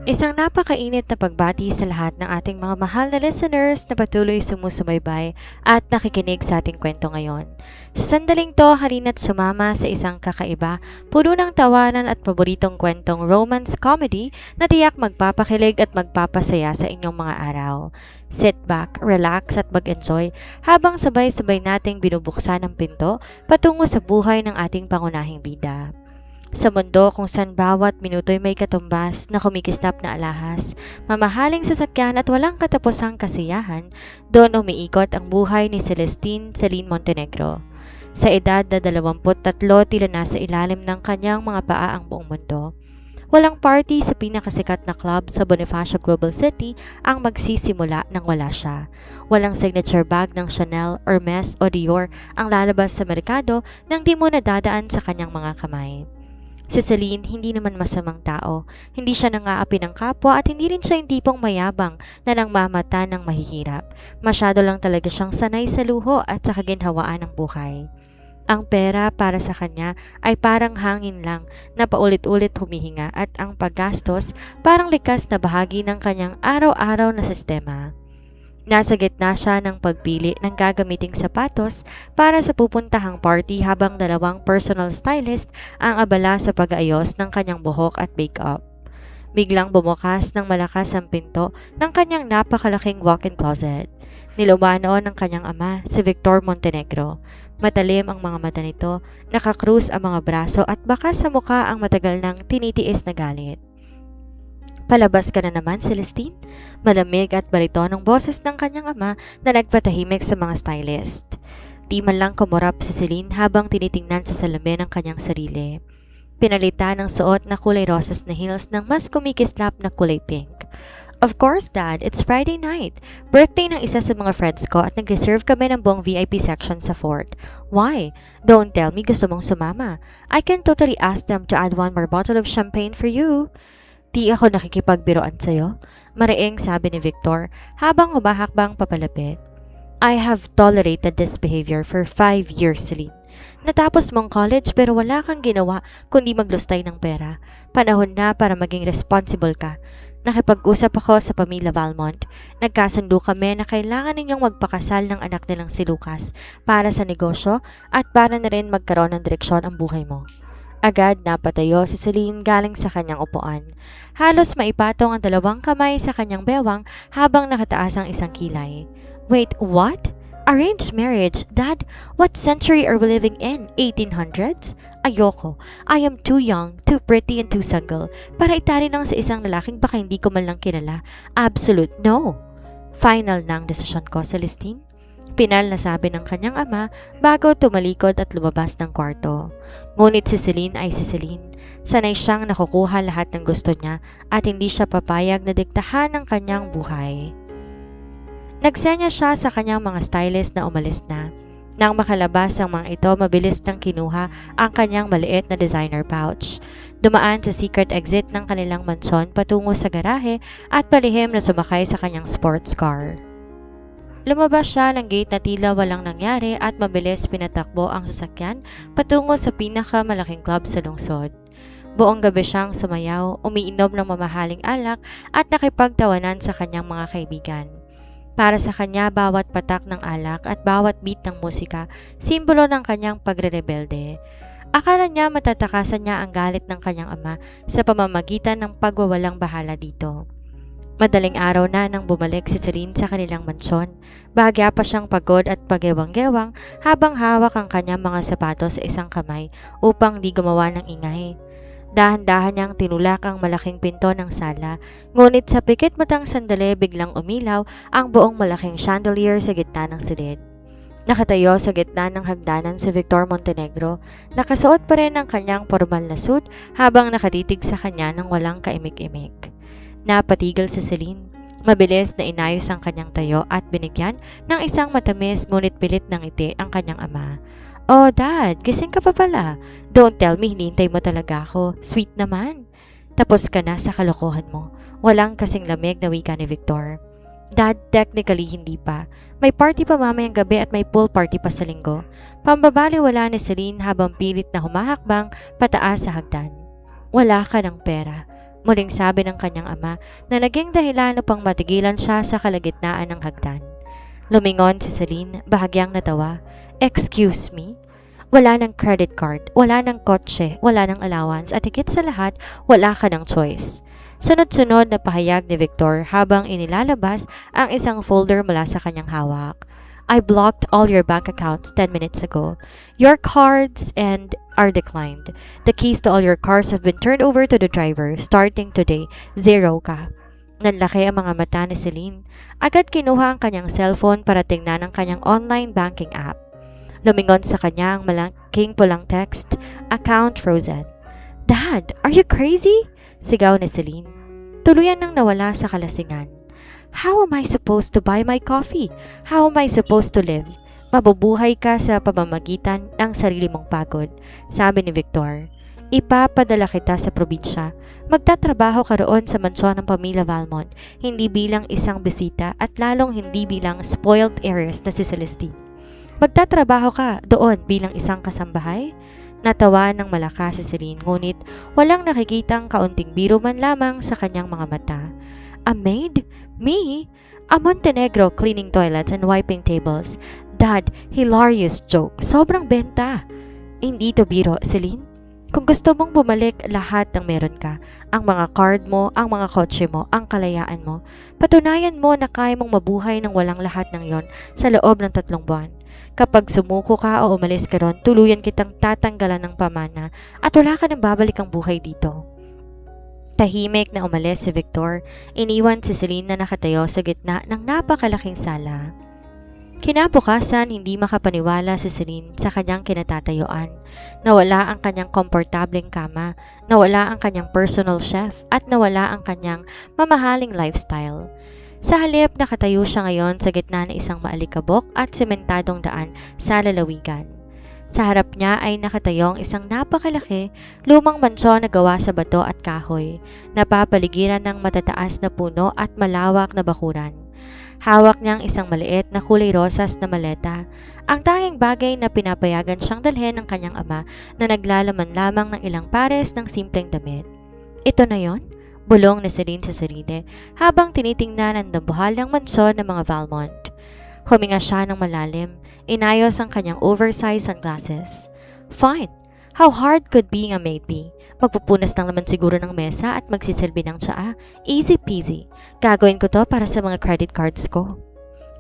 Isang napakainit na pagbati sa lahat ng ating mga mahal na listeners na patuloy sumusubaybay at nakikinig sa ating kwento ngayon. Sa sandaling to, halina't sumama sa isang kakaiba, puno ng tawanan at paboritong kwentong romance comedy na tiyak magpapakilig at magpapasaya sa inyong mga araw. Sit back, relax at mag-enjoy habang sabay-sabay nating binubuksan ang pinto patungo sa buhay ng ating pangunahing bida. Sa mundo kung saan bawat minuto'y may katumbas na kumikislap na alahas, mamahaling sasakyan at walang katapusang kasiyahan, doon umiikot ang buhay ni Celestine Celine Montenegro. Sa edad na 23, tila nasa ilalim ng kanyang mga paa ang buong mundo. Walang party sa pinakasikat na club sa Bonifacio Global City ang magsisimula nang wala siya. Walang signature bag ng Chanel, Hermes o Dior ang lalabas sa merkado nang di mo nadadaan sa kanyang mga kamay. Si Celine, hindi naman masamang tao. Hindi siya nangaapi ng kapwa at hindi rin siya yung tipong mayabang na nangmamata ng mahihirap. Masyado lang talaga siyang sanay sa luho at sa kaginhawaan ng buhay. Ang pera para sa kanya ay parang hangin lang na paulit-ulit humihinga at ang paggastos parang likas na bahagi ng kanyang araw-araw na sistema. Nasa gitna siya ng pagpili ng gagamiting sapatos para sa pupuntahang party habang dalawang personal stylist ang abala sa pag-aayos ng kanyang buhok at makeup. Biglang bumukas ng malakas ang pinto ng kanyang napakalaking walk-in closet. Nilumano ng kanyang ama, si Victor Montenegro. Matalim ang mga mata nito, nakakrus ang mga braso at baka sa mukha ang matagal nang tinitiis na galit. "Palabas ka na naman, Celestine?" Malamig at baritonong boses ng kanyang ama na nagpatahimik sa mga stylist. Di man lang kumurap si Celine habang tinitingnan sa salamin ng kanyang sarili. Pinalitan ng suot na kulay rosas na heels ng mas kumikislap na kulay pink. "Of course, Dad. It's Friday night. Birthday ng isa sa mga friends ko at nag-reserve kami ng buong VIP section sa fort. Why? Don't tell me gusto mong sumama. I can totally ask them to add one more bottle of champagne for you." "Di ako nakikipagbiroan sa'yo," mariing sabi ni Victor habang humahakbang papalapit. "I have tolerated this behavior for 5 years, Celine. Natapos mong college pero wala kang ginawa kundi maglustay ng pera. Panahon na para maging responsible ka. Nakipag-usap ako sa pamilya Valmont. Nagkasundo kami na kailangan ninyong magpakasal ng anak nilang si Lucas para sa negosyo at para na rin magkaroon ng direksyon ang buhay mo." Agad napatayo si Celine galing sa kanyang upuan. Halos maipatong ang dalawang kamay sa kanyang bewang habang nakataas ang isang kilay. "Wait, what? Arranged marriage? Dad, what century are we living in? 1800s? Ayoko. I am too young, too pretty, and too single para itali lang sa isang lalaking baka hindi ko man lang kilala. Absolute no." "Final na ang desisyon ko, Celestine," pinal na sabi ng kanyang ama bago tumalikod at lumabas ng kwarto. Ngunit si Celine ay si Celine. Sanay siyang nakukuha lahat ng gusto niya at hindi siya papayag na diktahan ng kanyang buhay. Nagsenya siya sa kanyang mga stylist na umalis na. Nang makalabas ang mga ito, mabilis nang kinuha ang kanyang maliit na designer pouch. Dumaan sa secret exit ng kanilang mansyon patungo sa garahe at palihim na sumakay sa kanyang sports car. Lumabas siya ng gate na tila walang nangyari at mabilis pinatakbo ang sasakyan patungo sa pinakamalaking club sa lungsod. Buong gabi siyang sumayaw, umiinom ng mamahaling alak at nakipagtawanan sa kanyang mga kaibigan. Para sa kanya, bawat patak ng alak at bawat beat ng musika, simbolo ng kanyang pagre-rebelde. Akala niya matatakasan niya ang galit ng kanyang ama sa pamamagitan ng pagwawalang bahala dito. Madaling araw na nang bumalik si Celine sa kanilang mansyon. Bahagya pa siyang pagod at pagewang-gewang habang hawak ang kanyang mga sapatos sa isang kamay upang di gumawa ng ingay. Dahan-dahan niyang tinulak ang malaking pinto ng sala, ngunit sa pikit matang sandali biglang umilaw ang buong malaking chandelier sa gitna ng silid. Nakatayo sa gitna ng hagdanan si Victor Montenegro, nakasuot pa rin ang kanyang formal na suit habang nakatitig sa kanya ng walang kaimik-imik. Napatigil si Celine. Mabilis na inayos ang kanyang tayo at binigyan ng isang matamis ngunit pilit ng ngiti ang kanyang ama. "Oh, Dad, gising ka pa pala. Don't tell me hinihintay mo talaga ako. Sweet naman." "Tapos ka na sa kalokohan mo." Walang kasing lamig na wika ni Victor. "Dad, technically hindi pa. May party pa mamayang gabi at may pool party pa sa linggo." Pambabaliwala ni Celine habang pilit na humahakbang pataas sa hagdan. "Wala ka ng pera." Muling sabi ng kanyang ama na naging dahilan upang matigilan siya sa kalagitnaan ng hagdan. Lumingon si Celine, bahagyang natawa. Excuse me? Wala ng credit card, wala ng kotse, wala ng allowance at higit sa lahat, wala ka ng choice. Sunod-sunod na pahayag ni Victor habang inilalabas ang isang folder mula sa kanyang hawak. I blocked all your bank accounts 10 minutes ago. Your cards and are declined. The keys to all your cars have been turned over to the driver. Starting today, 0 ka. Nanlaki ang mga mata ni Celine. Agad kinuha ang kanyang cellphone para tingnan ang kanyang online banking app. Lumingon sa kanya ang malaking pulang text, account frozen. Dad, are you crazy? Sigaw ni Celine. Tuluyan nang nawala sa kalasingan. How am I supposed to buy my coffee? How am I supposed to live? Mabubuhay ka sa pamamagitan ng sarili mong pagod, sabi ni Victor. Ipapadala kita sa probinsya. Magtatrabaho ka roon sa mansyon ng pamilya Valmont, hindi bilang isang bisita at lalong hindi bilang spoiled heiress na si Celeste. Magtatrabaho ka doon bilang isang kasambahay? Natawa ng malakas si Celine ngunit walang nakikitang kaunting biro man lamang sa kanyang mga mata. A maid? Me? A Montenegro cleaning toilets and wiping tables. Dad, hilarious joke. Sobrang benta. Hindi to biro, Celine. Kung gusto mong bumalik lahat ng meron ka, ang mga card mo, ang mga kotse mo, ang kalayaan mo, patunayan mo na kaya mong mabuhay ng walang lahat ng yon sa loob ng 3 buwan. Kapag sumuko ka o umalis ka ron, tuluyan kitang tatanggalan ng pamana at wala ka nang babalik ang buhay dito. Tahimik na umalis si Victor, iniwan si Celine na nakatayo sa gitna ng napakalaking sala. Kinabukasan, hindi makapaniwala si Celine sa kanyang kinatatayuan. Nawala ang kanyang komportableng kama, nawala ang kanyang personal chef, at nawala ang kanyang mamahaling lifestyle. Sa halip, nakatayo siya ngayon sa gitna ng isang maalikabok at sementadong daan sa lalawigan. Sa harap niya ay nakatayong isang napakalaki, lumang mansyon na gawa sa bato at kahoy, napapaligiran ng matataas na puno at malawak na bakuran. Hawak niyang isang maliit na kulay rosas na maleta, ang tanging bagay na pinapayagan siyang dalhin ng kanyang ama na naglalaman lamang ng ilang pares ng simpleng damit. Ito na yon? Bulong ni Celine sa sarili habang tinitingnan ang dambuhalang mansyon ng mga Valmont. Huminga siya ng malalim, inayos ang kanyang oversized sunglasses. Fine. How hard could being a maid be? Magpupunas lang naman siguro ng mesa at magsisilbi ng tsaa. Easy peasy. Gagawin ko to para sa mga credit cards ko.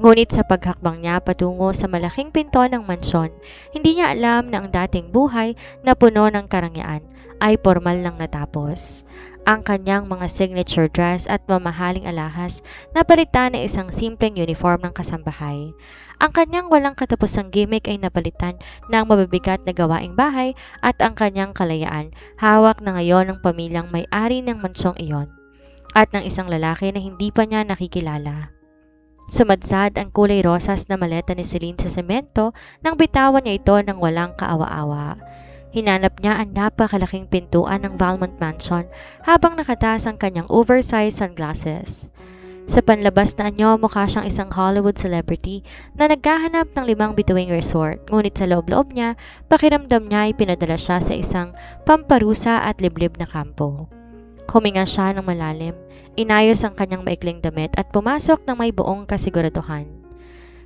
Ngunit sa paghakbang niya patungo sa malaking pinto ng mansyon, hindi niya alam na ang dating buhay na puno ng karangyaan ay formal lang natapos. Ang kanyang mga signature dress at mamahaling alahas napalitan ng isang simpleng uniform ng kasambahay. Ang kanyang walang katapusang gimmick ay napalitan ng mabibigat na gawaing bahay at ang kanyang kalayaan hawak na ngayon ng pamilyang may-ari ng mansyong iyon at ng isang lalaki na hindi pa niya nakikilala. Sumadsad ang kulay rosas na maleta ni Celine sa semento nang bitawan niya ito ng walang kaawa-awa. Hinanap niya ang napakalaking pintuan ng Valmont Mansion habang nakataas ang kanyang oversized sunglasses. Sa panlabas na anyo, mukha siyang isang Hollywood celebrity na naghahanap ng 5 bituing resort. Ngunit sa loob-loob niya, pakiramdam niya ay pinadala siya sa isang pamparusa at liblib na kampo. Huminga siya ng malalim, inayos ang kanyang maikling damit at pumasok ng may buong kasiguraduhan.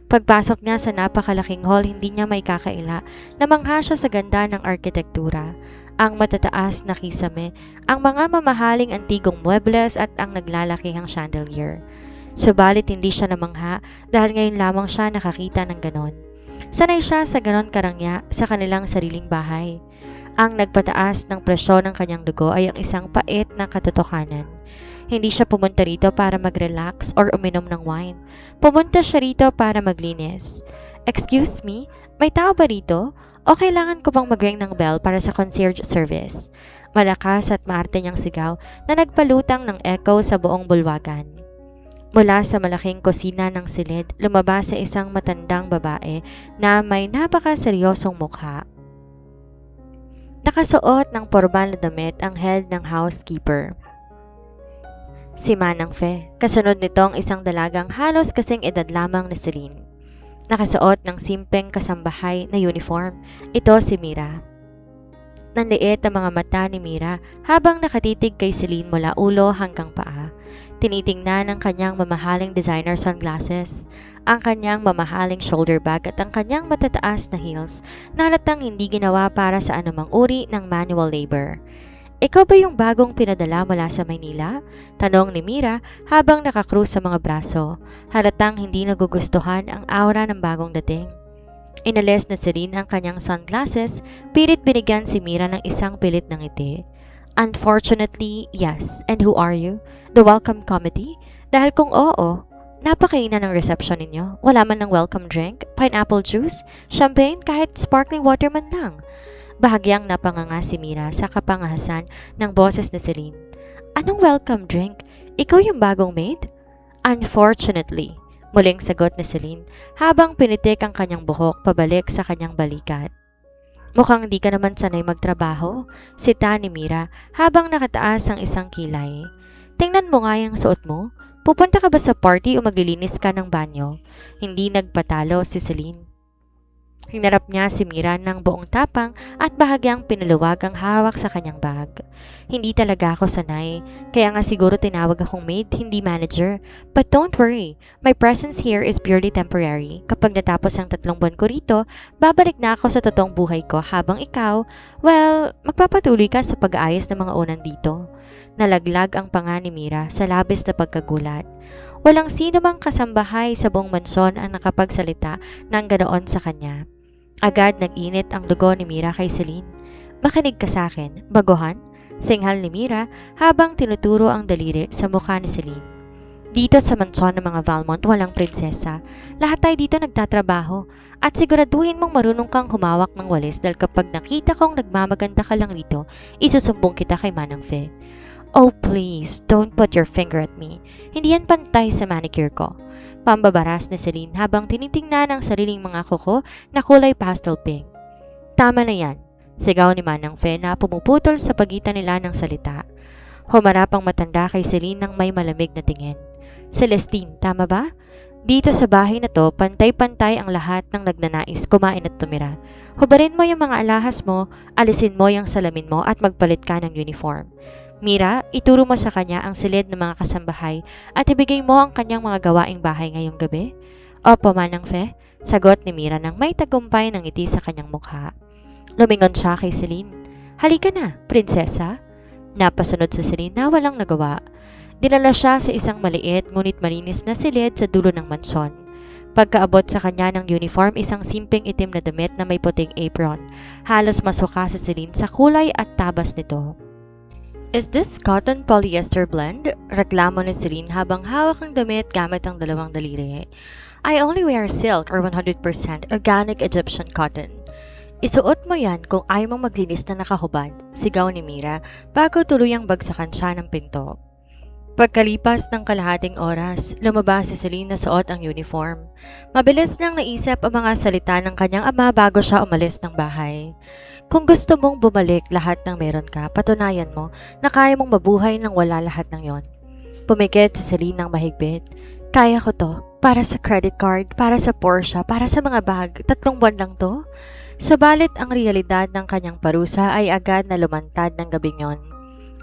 Pagpasok niya sa napakalaking hall, hindi niya may kakaila. Namangha siya sa ganda ng arkitektura, ang matataas na kisame, ang mga mamahaling antigong muebles at ang naglalakihang chandelier. Subalit hindi siya namangha dahil ngayon lamang siya nakakita ng ganon. Sanay siya sa ganon karangya sa kanilang sariling bahay. Ang nagpataas ng presyon ng kanyang dugo ay ang isang pait na katotohanan. Hindi siya pumunta rito para mag-relax or uminom ng wine. Pumunta siya rito para maglinis. Excuse me, may tao ba rito? O kailangan ko bang mag-ring ng bell para sa concierge service? Malakas at maarte niyang sigaw na nagpalutang ng echo sa buong bulwagan. Mula sa malaking kusina ng silid, lumabas sa isang matandang babae na may napakaseryosong mukha. Nakasuot ng pormal na damit ang head ng housekeeper. Si Manang Fe, kasunod nito ang isang dalagang halos kasing edad lamang ni Celine. Nakasuot ng simpleng kasambahay na uniform, ito si Mira. nanliit ang mga mata ni Mira habang nakatitig kay Celine mula ulo hanggang paa. Tinitingnan ang kanyang mamahaling designer sunglasses, ang kanyang mamahaling shoulder bag at ang kanyang matataas na heels na halatang hindi ginawa para sa anumang uri ng manual labor. Ikaw ba yung bagong pinadala mula sa Maynila? Tanong ni Mira habang nakakrus sa mga braso. Halatang hindi nagugustuhan ang aura ng bagong dating. Inalis na Celine ang kanyang sunglasses, pilit binigyan si Mira ng isang pilit ng ngiti. Unfortunately, yes. And who are you? The welcome committee? Dahil kung oo, napakainan ng reception ninyo. Wala man ng welcome drink, pineapple juice, champagne, kahit sparkling water man lang. Bahagyang napanganga si Mira sa kapangahasan ng boses ni Celine. Anong welcome drink? Ikaw yung bagong maid? Unfortunately, muling sagot ni Celine habang pinitik ang kanyang buhok pabalik sa kanyang balikat. Mukhang di ka naman sanay magtrabaho, sita ni Mira habang nakataas ang isang kilay. Tingnan mo nga yung suot mo. Pupunta ka ba sa party o maglilinis ka ng banyo? Hindi nagpatalo si Celine. Hinarap niya si Mira ng buong tapang at bahagyang pinaluwag ang hawak sa kanyang bag. Hindi talaga ako sanay, kaya nga siguro tinawag akong maid, hindi manager. But don't worry, my presence here is purely temporary. Kapag natapos ang 3 buwan ko rito, babalik na ako sa totoong buhay ko habang ikaw, well, magpapatuloy ka sa pag-aayos ng mga unan dito. Nalaglag ang panga ni Mira sa labis na pagkagulat. Walang sino mang kasambahay sa buong mansyon ang nakapagsalita ng ganoon sa kanya. Agad nag-init ang dugo ni Mira kay Celine. Makinig ka sa akin, baguhan? Singhal ni Mira habang tinuturo ang daliri sa mukha ni Celine. Dito sa mansyon ng mga Valmont walang prinsesa. Lahat tayo dito nagtatrabaho at siguraduhin mong marunong kang humawak ng walis dahil kapag nakita kong nagmamaganda ka lang rito, isusumbong kita kay Manang Fe. Oh please, don't put your finger at me. Hindi yan pantay sa manicure ko. Pambabaras ni Celine habang tinitingnan ang sariling mga kuko na kulay pastel pink. Tama na yan, sigaw ni Manang Fe na pumuputol sa pagitan nila ng salita. Humarap ang matanda kay Celine ng may malamig na tingin. Celestine, tama ba? Dito sa bahay na to, pantay-pantay ang lahat ng nagnanais kumain at tumira. Hubarin mo yung mga alahas mo, alisin mo yung salamin mo at magpalit ka ng uniform. Mira, ituro mo sa kanya ang silid ng mga kasambahay at ibigay mo ang kanyang mga gawaing bahay ngayong gabi. Opo, Manang Fe, sagot ni Mira nang may tagumpay ng ngiti sa kanyang mukha. Lumingon siya kay Celine. Halika na, prinsesa. Napasunod sa Celine na walang nagawa. Dinala siya sa isang maliit ngunit malinis na silid sa dulo ng mansyon. Pagkaabot sa kanya ng uniform, isang simpleng itim na damit na may puting apron. Halos masuka sa Celine sa kulay at tabas nito. Is this cotton polyester blend? Reklamo ni Celine habang hawak ng damit gamit ang dalawang daliri. I only wear silk or 100% organic Egyptian cotton. Isuot mo yan kung ayaw mong maglinis na nakahubad, sigaw ni Mira bago tuluyang bagsakan siya ng pinto. Pagkalipas ng kalahating oras, lumabas si Celine na suot ang uniform. Mabilis niyang naisip ang mga salita ng kanyang ama bago siya umalis ng bahay. Kung gusto mong bumalik lahat ng meron ka, patunayan mo na kaya mong mabuhay nang wala lahat ng yon. Pumikit si Celine ng mahigpit. Kaya ko to. Para sa credit card, para sa Porsche, para sa mga bag. 3 buwan lang to. Subalit ang realidad ng kanyang parusa ay agad na lumantad ng gabing yon.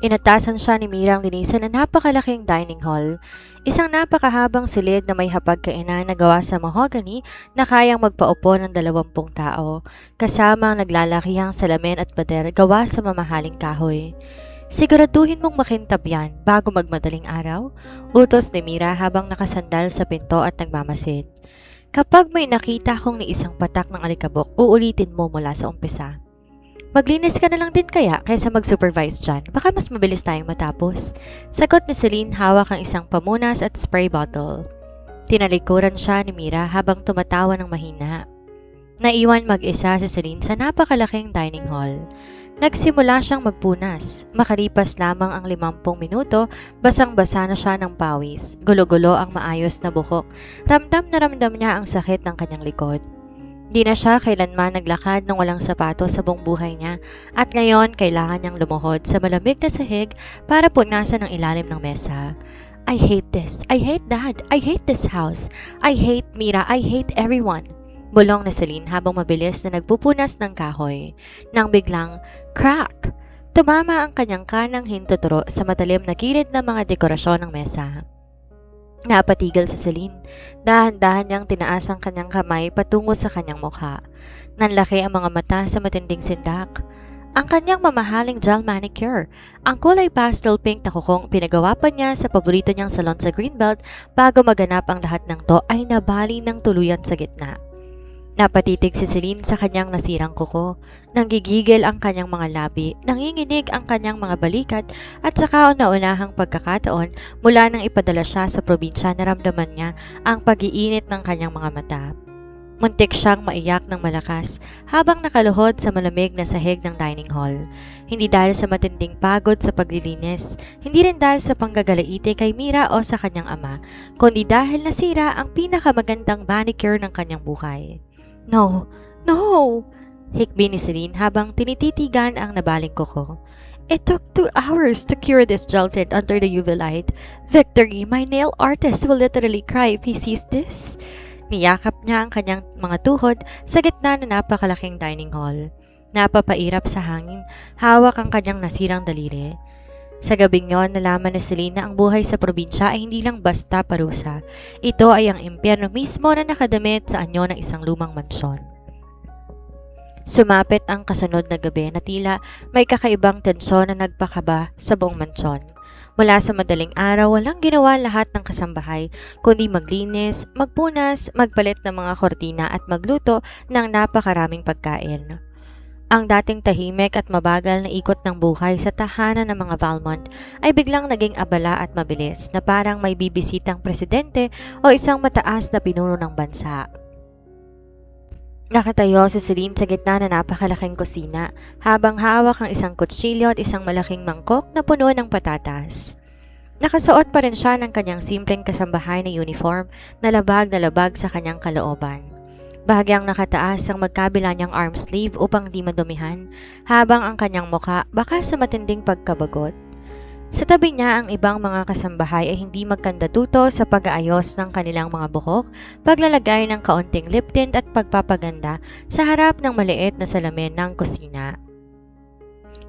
Inatasan siya ni Mira ang linisan ng napakalaking dining hall. Isang napakahabang silid na may hapagkainan na gawa sa mahogany na kayang magpaupo ng 20 tao, kasama ang naglalakihang salamin at pader gawa sa mamahaling kahoy. Siguraduhin mong makintab yan bago magmadaling araw, utos ni Mira habang nakasandal sa pinto at nagmamasid. Kapag may nakita kong ni isang patak ng alikabok, uulitin mo mula sa umpisa. Maglinis ka na lang din kaya kaysa mag-supervise dyan. Baka mas mabilis tayong matapos. Sagot ni Celine hawak ang isang pamunas at spray bottle. Tinalikuran siya ni Mira habang tumatawa ng mahina. Naiwan mag-isa si Celine sa napakalaking dining hall. Nagsimula siyang magpunas. Makalipas lamang ang 50 minuto, basang-basa na siya ng pawis. Gulo-gulo ang maayos na buhok. Ramdam na ramdam niya ang sakit ng kanyang likod. Di na siya kailanman naglakad ng walang sapatos sa buong buhay niya at ngayon kailangan niyang lumuhod sa malamig na sahig para punasan ang ilalim ng mesa. I hate this. I hate Dad. I hate this house. I hate Mira. I hate everyone. Bulong ni Celine habang mabilis na nagpupunas ng kahoy. Nang biglang, crack! Tumama ang kanyang kanang hintuturo sa matalim na gilid ng mga dekorasyon ng mesa. Napatigil si Celine. Dahan-dahan niyang tinaas ang kanyang kamay patungo sa kanyang mukha. Nanlaki ang mga mata sa matinding sindak. Ang kanyang mamahaling gel manicure, ang kulay pastel pink na kukong pinagawa pa niya sa paborito niyang salon sa Greenbelt bago maganap ang lahat ng to ay nabali ng tuluyan sa gitna. Napatitig si Celine sa kanyang nasirang kuko. Nanggigigil ang kanyang mga labi, nanginginig ang kanyang mga balikat at sa kauna-unahang pagkakataon mula nang ipadala siya sa probinsya naramdaman niya ang pag-iinit ng kanyang mga mata. Muntik siyang maiyak ng malakas habang nakaluhod sa malamig na sahig ng dining hall. Hindi dahil sa matinding pagod sa paglilinis, hindi rin dahil sa panggagalaite kay Mira o sa kanyang ama, kundi dahil nasira ang pinakamagandang manicure ng kanyang buhay. No! No! Hikbi ni Celine habang tinititigan ang nabaling kuko. It took 2 hours to cure this jolted under the UV light. Victory, my nail artist will literally cry if he sees this. Niyakap niya ang kanyang mga tuhod sa gitna ng napakalaking dining hall. Napapairap sa hangin, hawak ang kanyang nasirang daliri. Sa gabing yon, nalaman ni Celine na ang buhay sa probinsya ay hindi lang basta parusa. Ito ay ang impyerno mismo na nakadamit sa anyo ng isang lumang mansyon. Sumapit ang kasunod na gabi na tila may kakaibang tensyon na nagpakaba sa buong mansyon. Mula sa madaling araw, walang ginawa lahat ng kasambahay, kundi maglinis, magpunas, magpalit ng mga kortina at magluto ng napakaraming pagkain. Ang dating tahimik at mabagal na ikot ng buhay sa tahanan ng mga Valmont ay biglang naging abala at mabilis na parang may bibisitang presidente o isang mataas na pinuno ng bansa. Nakatayo si Celine sa gitna na napakalaking kusina habang hawak ang isang kutsilyo at isang malaking mangkok na puno ng patatas. Nakasuot pa rin siya ng kanyang simpleng kasambahay na uniform na labag sa kanyang kalooban. Bahagyang nakataas ang magkabila niyang arm sleeve upang di madumihan, habang ang kanyang muka baka sa matinding pagkabagot. Sa tabi niya ang ibang mga kasambahay ay hindi magkandatuto sa pag-aayos ng kanilang mga buhok, paglalagay ng kaunting lip tint at pagpapaganda sa harap ng maliit na salamin ng kusina.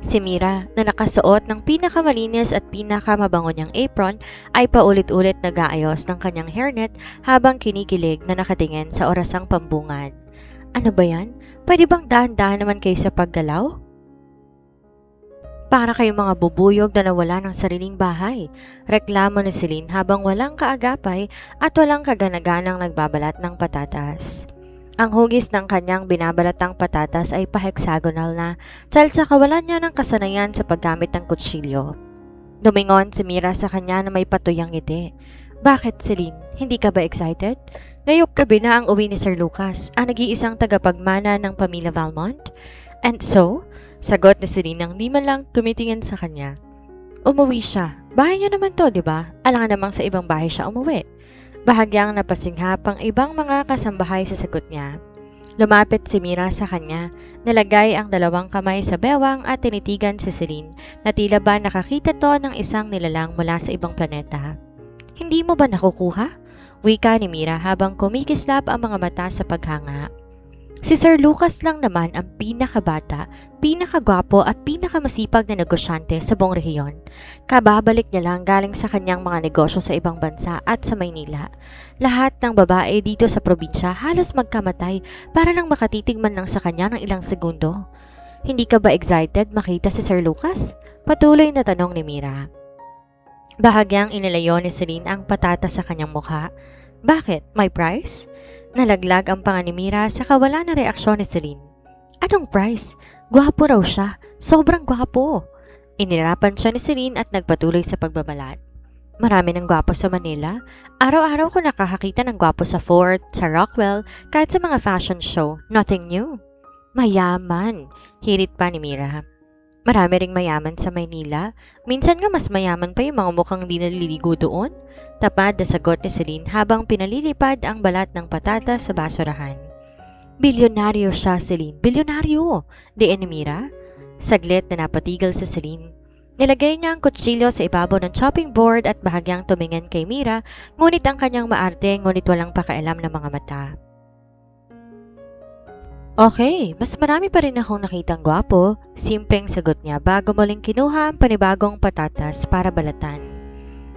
Si Mira, na nakasuot ng pinakamalinis at pinakamabango niyang apron, ay paulit-ulit nag-aayos ng kanyang hairnet habang kinikilig na nakatingin sa orasang pambungad. Ano ba yan? Pwede bang dahan-dahan naman kayo sa paggalaw? Para kayong mga bubuyog na nawala ng sariling bahay. Reklamo ni Celine habang walang kaagapay at walang kaganaganang nagbabalat ng patatas. Ang hugis ng kanyang binabalatang patatas ay pa-hexagonal na dahil sa kawalan niya ng kasanayan sa paggamit ng kutsilyo. Dumingon si Mira sa kanya na may patuyang ngiti. Bakit, Celine? Hindi ka ba excited? Ngayong gabi na ang uwi ni Sir Lucas, ang nag-iisang tagapagmana ng pamilya Valmont. And so, sagot ni Celine nang di man lang tumitingin sa kanya. Umuwi siya. Bahay niya naman to, di ba? Alangan namang sa ibang bahay siya umuwi. Bahagyang napasinghap ang ibang mga kasambahay sa sagot niya. Lumapit si Mira sa kanya, nilagay ang dalawang kamay sa bewang at tinitigan si Celine na tila ba nakakita to ng isang nilalang mula sa ibang planeta. Hindi mo ba nakukuha? Wika ni Mira habang kumikislap ang mga mata sa paghanga. Si Sir Lucas lang naman ang pinakabata, pinakagwapo at pinakamasipag na negosyante sa buong rehiyon. Kababalik niya lang galing sa kanyang mga negosyo sa ibang bansa at sa Maynila. Lahat ng babae dito sa probinsya halos magkamatay para lang makatitig man lang sa kanya ng ilang segundo. Hindi ka ba excited makita si Sir Lucas? Patuloy na tanong ni Mira. Bahagyang inilayo ni Celine ang patata sa kanyang mukha. Bakit? May price? Nalaglag ang panga ni Mira sa kawalan na reaksyon ni Celine. Anong price? Gwapo raw siya. Sobrang gwapo. Inirapan siya ni Celine at nagpatuloy sa pagbabalat. Marami ng gwapo sa Manila. Araw-araw ko nakakakita ng gwapo sa Fort, sa Rockwell, kahit sa mga fashion show. Nothing new. Mayaman. Hirit pa ni Mira. Marami ring mayaman sa Maynila. Minsan nga mas mayaman pa yung mga mukhang di naliligo doon. Tapad na sagot ni Celine habang pinalilipad ang balat ng patata sa basurahan. Bilyonaryo siya, Celine. Bilyonaryo! Diin ni Mira. Saglit na napatigil sa Celine. Nilagay niya ang kutsilyo sa ibabaw ng chopping board at bahagyang tumingin kay Mira, ngunit ang kanyang maarte ngunit walang pakialam ng mga mata. Okay, mas marami pa rin akong nakitang gwapo. Simpleng sagot niya bago muling kinuha ang panibagong patatas para balatan.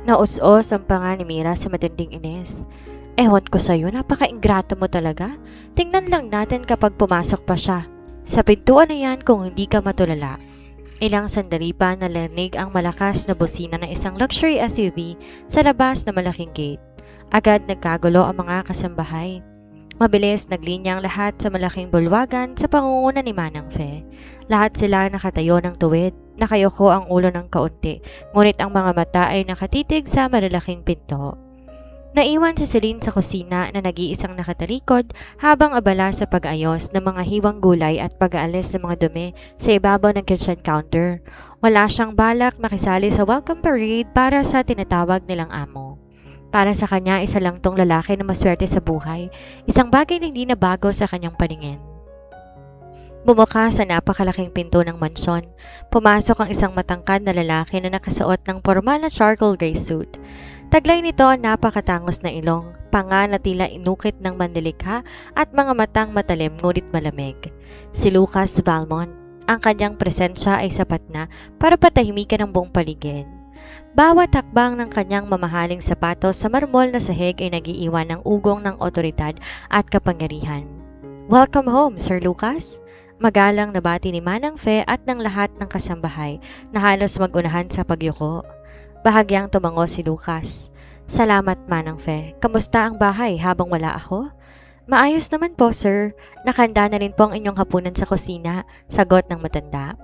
Naus-os ang panga ni Mira sa matinding inis. Ewan ko sa'yo, napaka-ingrato mo talaga. Tingnan lang natin kapag pumasok pa siya. Sa pintuan na yan kung hindi ka matulala. Ilang sandali pa narinig ang malakas na busina ng isang luxury SUV sa labas na malaking gate. Agad nagkagulo ang mga kasambahay. Mabilis naglinya ang lahat sa malaking bulwagan sa pangunguna ni Manang Fe. Lahat sila nakatayo ng tuwid, nakayoko ang ulo ng kaunti, ngunit ang mga mata ay nakatitig sa malalaking pinto. Naiwan si Celine sa kusina na nag-iisang nakatalikod habang abala sa pag-ayos ng mga hiwang gulay at pag-aalis ng mga dumi sa ibabaw ng kitchen counter. Wala siyang balak makisali sa welcome parade para sa tinatawag nilang amo. Para sa kanya, isa lang tong lalaki na maswerte sa buhay, isang bagay na hindi nabago sa kanyang paningin. Bumuka sa napakalaking pinto ng mansyon, pumasok ang isang matangkad na lalaki na nakasuot ng formal na charcoal gray suit. Taglay nito ang napakatangos na ilong, panga na tila inukit ng manlilikha at mga matang matalim ngunit malamig. Si Lucas Valmont, ang kanyang presensya ay sapat na para patahimikan ang buong paligid. Bawat hakbang ng kanyang mamahaling sapatos sa marmol na sahig ay nagiiwan ng ugong ng otoridad at kapangyarihan. Welcome home, Sir Lucas! Magalang na bati ni Manang Fe at ng lahat ng kasambahay na halos magunahan sa pagyuko. Bahagyang tumango si Lucas. Salamat, Manang Fe. Kamusta ang bahay habang wala ako? Maayos naman po, sir. Nakahanda na rin po ang inyong hapunan sa kusina, sagot ng matanda.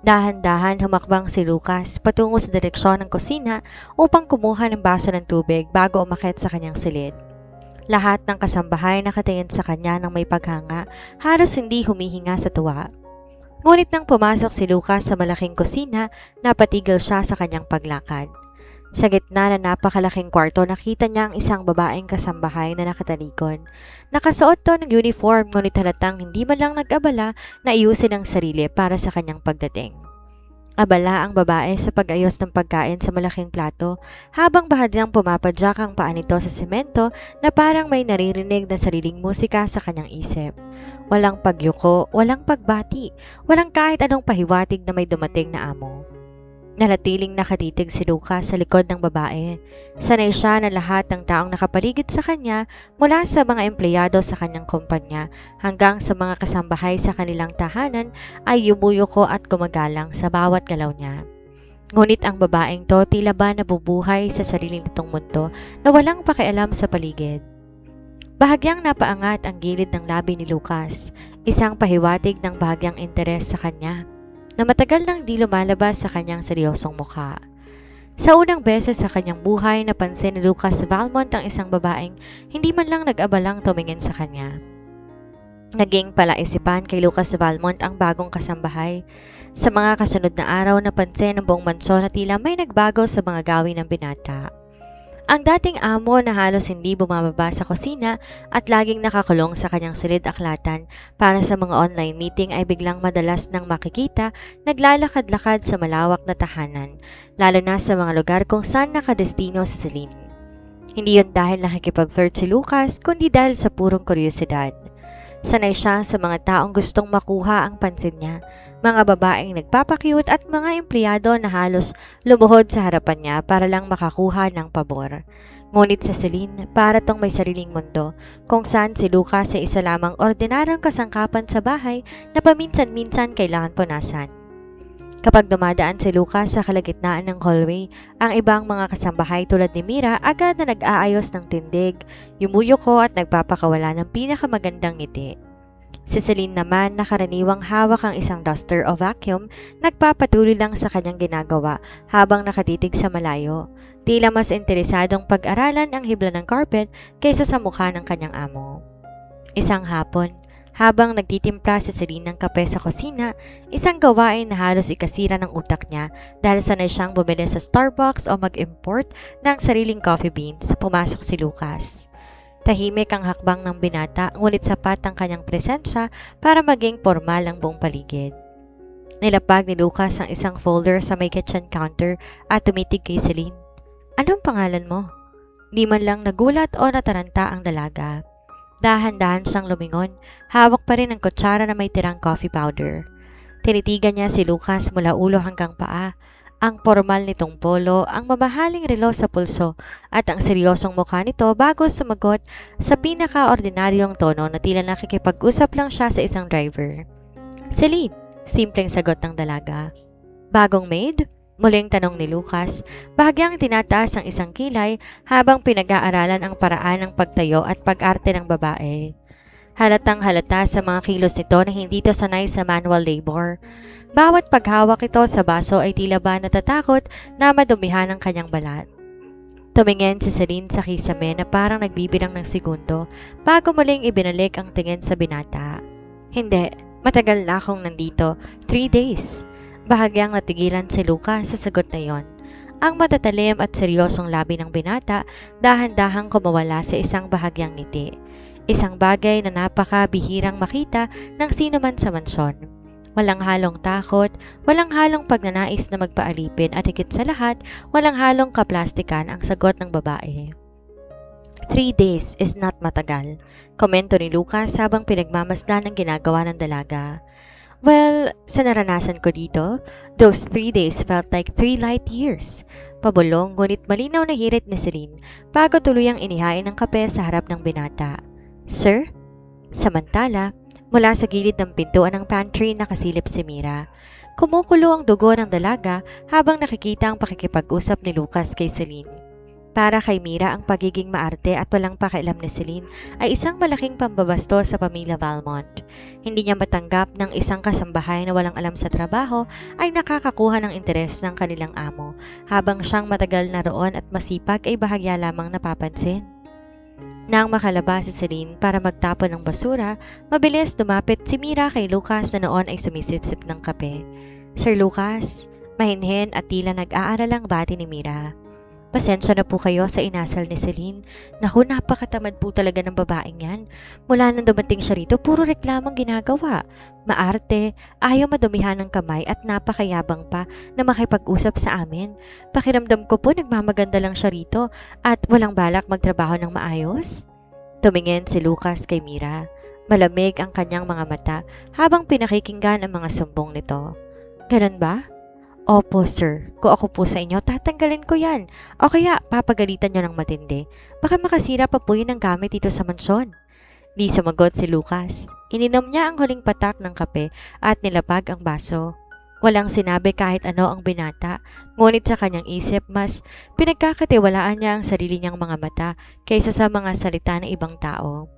Dahan-dahan humakbang si Lucas patungo sa direksyon ng kusina upang kumuha ng baso ng tubig bago umakyat sa kanyang silid. Lahat ng kasambahay nakatingin sa kanya ng may paghanga, halos hindi humihinga sa tuwa. Ngunit nang pumasok si Lucas sa malaking kusina, napatigil siya sa kanyang paglakad. Sa gitna ng napakalaking kwarto, nakita niya ang isang babaeng kasambahay na nakatalikod. Nakasuot to ng uniform ngunit halatang hindi man lang nag-abala na ayusin ang sarili para sa kanyang pagdating. Abala ang babae sa pag-ayos ng pagkain sa malaking plato habang bahagyang pumapadyak ang paa nito sa semento na parang may naririnig na sariling musika sa kanyang isip. Walang pagyuko, walang pagbati, walang kahit anong pahiwatig na may dumating na amo. Nanatiling nakatitig si Lucas sa likod ng babae. Sanay siya na lahat ng taong nakapaligid sa kanya mula sa mga empleyado sa kanyang kumpanya hanggang sa mga kasambahay sa kanilang tahanan ay yumuyuko at gumagalang sa bawat galaw niya. Ngunit ang babaeng to tila ba nabubuhay sa sarili nitong mundo na walang pakialam sa paligid. Bahagyang napaangat ang gilid ng labi ni Lucas, isang pahiwatig ng bahagyang interes sa kanya na matagal nang di lumalabas sa kanyang seryosong mukha. Sa unang beses sa kanyang buhay, napansin ni Lucas Valmont ang isang babaeng hindi man lang nag-abalang tumingin sa kanya. Naging palaisipan kay Lucas Valmont ang bagong kasambahay. Sa mga kasunod na araw, napansin ng buong mansyon na tila may nagbago sa mga gawin ng binata. Ang dating amo na halos hindi bumababa sa kusina at laging nakakulong sa kanyang silid-aklatan para sa mga online meeting ay biglang madalas nang makikita naglalakad-lakad sa malawak na tahanan, lalo na sa mga lugar kung saan nakadestino si Celine. Hindi yun dahil nakikipag-flirt si Lucas, kundi dahil sa purong kuryosidad. Sanay siya sa mga taong gustong makuha ang pansin niya, mga babaeng nagpapakyut at mga empleyado na halos lumuhod sa harapan niya para lang makakuha ng pabor. Ngunit sa Celine, para tong may sariling mundo, kung saan si Lucas ay isa lamang ordinaryong kasangkapan sa bahay na paminsan-minsan kailangan punasan. Kapag dumadaan si Lucas sa kalagitnaan ng hallway, ang ibang mga kasambahay tulad ni Mira agad na nag-aayos ng tindig, yumuyuko at nagpapakawala ng pinakamagandang ngiti. Si Celine naman, nakaraniwang hawak ang isang duster o vacuum, nagpapatuloy lang sa kanyang ginagawa habang nakatitig sa malayo. Tila mas interesadong pag-aralan ang hibla ng carpet kaysa sa mukha ng kanyang amo. Isang hapon, habang nagtitimpla si Celine ng kape sa kusina, isang gawain na halos ikasira ng utak niya dahil sanay siyang bumili sa Starbucks o mag-import ng sariling coffee beans, pumasok si Lucas. Tahimik ang hakbang ng binata, ngunit sapat ang kanyang presensya para maging formal ang buong paligid. Nilapag ni Lucas ang isang folder sa may kitchen counter at tumitig kay Celine. Anong pangalan mo? Di man lang nagulat o nataranta ang dalaga. Dahan-dahan siyang lumingon, hawak pa rin ang kutsara na may tirang coffee powder. Tinitigan niya si Lucas mula ulo hanggang paa. Ang formal nitong polo, ang mamahaling relo sa pulso, at ang seryosong mukha nito bago sumagot sa pinaka-ordinaryong tono na tila nakikipag-usap lang siya sa isang driver. Celine, simpleng sagot ng dalaga. Bagong maid? Muling tanong ni Lucas, bahagyang tinataas ang isang kilay habang pinag-aaralan ang paraan ng pagtayo at pag-arte ng babae. Halatang halata sa mga kilos nito na hindi ito sanay sa manual labor. Bawat paghawak ito sa baso ay tila ba natatakot na madumihan ang kanyang balat. Tumingin si Celine sa kisame na parang nagbibilang ng segundo bago muling ibinalik ang tingin sa binata. Hindi, matagal na akong nandito, 3 days. Bahagyang natigilan si Lucas sa sagot na yon. Ang matatalim at seryosong labi ng binata dahan-dahang kumawala sa isang bahagyang ngiti. Isang bagay na napakabihirang makita ng sino man sa mansyon. Walang halong takot, walang halong pagnanais na magpaalipin at higit sa lahat, walang halong kaplastikan ang sagot ng babae. 3 days is not matagal, komento ni Lucas habang pinagmamasdan ang ginagawa ng dalaga. Well, sa naranasan ko dito, those 3 days felt like 3 light years. Pabulong ngunit malinaw na hirit ni Celine bago tuluyang inihain ng kape sa harap ng binata. Sir? Samantala, mula sa gilid ng pintuan ng pantry nakasilip si Mira. Kumukulo ang dugo ng dalaga habang nakikita ang pakikipag-usap ni Lucas kay Celine. Para kay Mira, ang pagiging maarte at walang pakialam ni Celine ay isang malaking pambabasto sa pamilya Valmont. Hindi niya matanggap ng isang kasambahay na walang alam sa trabaho ay nakakakuha ng interes ng kanilang amo, habang siyang matagal na roon at masipag ay bahagya lamang napapansin. Nang makalabas si Celine para magtapon ng basura, mabilis dumapit si Mira kay Lucas na noon ay sumisipsip ng kape. Sir Lucas, mahinhin at tila nag-aaralang bati ni Mira. Pasensya na po kayo sa inasal ni Celine. Naku, napakatamad po talaga ng babaeng yan. Mula nang dumating siya rito, puro reklamong ginagawa. Maarte, ayaw madumihan ng kamay at napakayabang pa na makipag-usap sa amin. Pakiramdam ko po nagmamaganda lang siya rito at walang balak magtrabaho ng maayos. Tumingin si Lucas kay Mira. Malamig ang kanyang mga mata habang pinakikinggan ang mga sumbong nito. Ganun ba? Opo, sir. Kung ako po sa inyo, tatanggalin ko yan. O kaya, papagalitan nyo ng matindi. Baka makasira pa po yun ang gamit dito sa mansyon. Di sumagot si Lucas. Ininom niya ang huling patak ng kape at nilapag ang baso. Walang sinabi kahit ano ang binata, ngunit sa kanyang isip mas pinagkakatiwalaan niya ang sarili niyang mga mata kaysa sa mga salita ng ibang tao.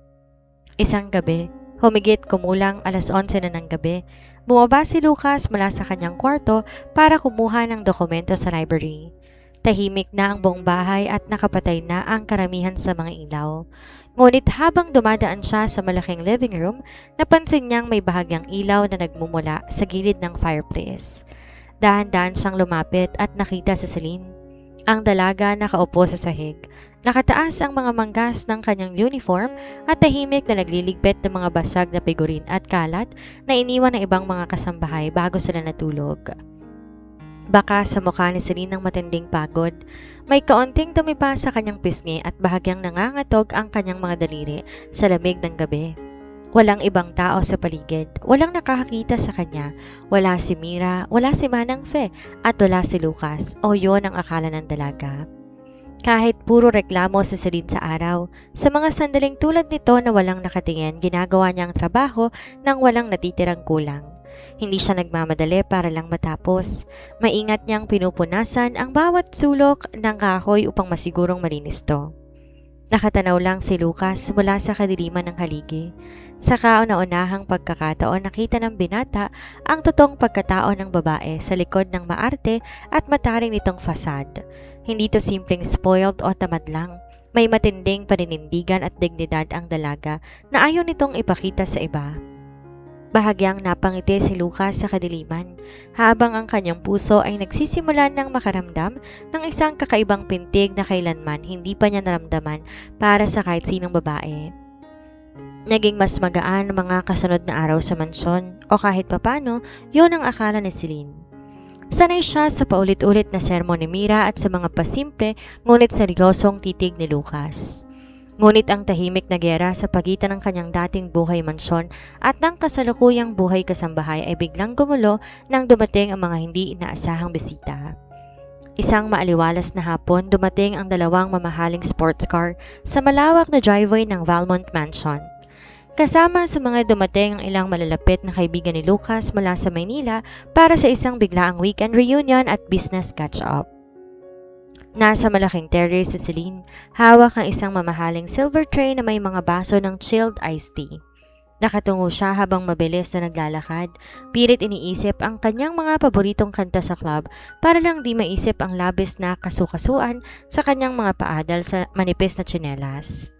Isang gabi, humigit kumulang 11:00 na ng gabi, bumaba si Lucas mula sa kanyang kwarto para kumuha ng dokumento sa library. Tahimik na ang buong bahay at nakapatay na ang karamihan sa mga ilaw. Ngunit habang dumadaan siya sa malaking living room, napansin niyang may bahagyang ilaw na nagmumula sa gilid ng fireplace. Dahan-dahan siyang lumapit at nakita si Celine. Ang dalaga nakaupo sa sahig. Nakataas ang mga manggas ng kanyang uniform at tahimik na nagliligpit ng mga basag na figurin at kalat na iniwan ng ibang mga kasambahay bago sila natulog. Baka sa mukha ni Celine ng matinding pagod. May kaunting dumi pa sa kanyang pisngi at bahagyang nangangatog ang kanyang mga daliri sa lamig ng gabi. Walang ibang tao sa paligid, walang nakakakita sa kanya. Wala si Mira, wala si Manang Fe, at wala si Lucas, o yon ang akala ng dalaga. Kahit puro reklamo si Celine sa araw, sa mga sandaling tulad nito na walang nakatingin, ginagawa niya ang trabaho nang walang natitirang kulang. Hindi siya nagmamadali para lang matapos. Maingat niyang pinupunasan ang bawat sulok ng kahoy upang masigurong malinis to. Nakatanaw lang si Lucas mula sa kadiliman ng haligi. Sa kauna-unahang pagkakataon nakita ng binata ang totoong pagkatao ng babae sa likod ng maarte at mataring nitong fasad. Hindi to simpleng spoiled o tamad lang. May matinding paninindigan at dignidad ang dalaga na ayaw nitong ipakita sa iba. Bahagyang napangiti si Lucas sa kadiliman habang ang kanyang puso ay nagsisimula ng makaramdam ng isang kakaibang pintig na kailanman hindi pa niya naramdaman para sa kahit sinong babae. Naging mas magaan ang mga kasunod na araw sa mansyon o kahit papano, yun ang akala ni Celine. Sanay siya sa paulit-ulit na sermon ni Mira at sa mga pasimple ngunit seryosong titig ni Lucas. Ngunit ang tahimik na giyera sa pagitan ng kanyang dating buhay mansyon at ng kasalukuyang buhay kasambahay ay biglang gumulo nang dumating ang mga hindi inaasahang bisita. Isang maaliwalas na hapon, dumating ang dalawang mamahaling sports car sa malawak na driveway ng Valmont Mansion. Kasama sa mga dumating ang ilang malalapit na kaibigan ni Lucas mula sa Maynila para sa isang biglaang weekend reunion at business catch-up. Nasa malaking terrace si Celine, hawak ang isang mamahaling silver tray na may mga baso ng chilled iced tea. Nakatungo siya habang mabilis na naglalakad, pilit iniisip ang kanyang mga paboritong kanta sa club para lang di maisip ang labis na kasukasuan sa kanyang mga paadal sa manipis na tsinelas.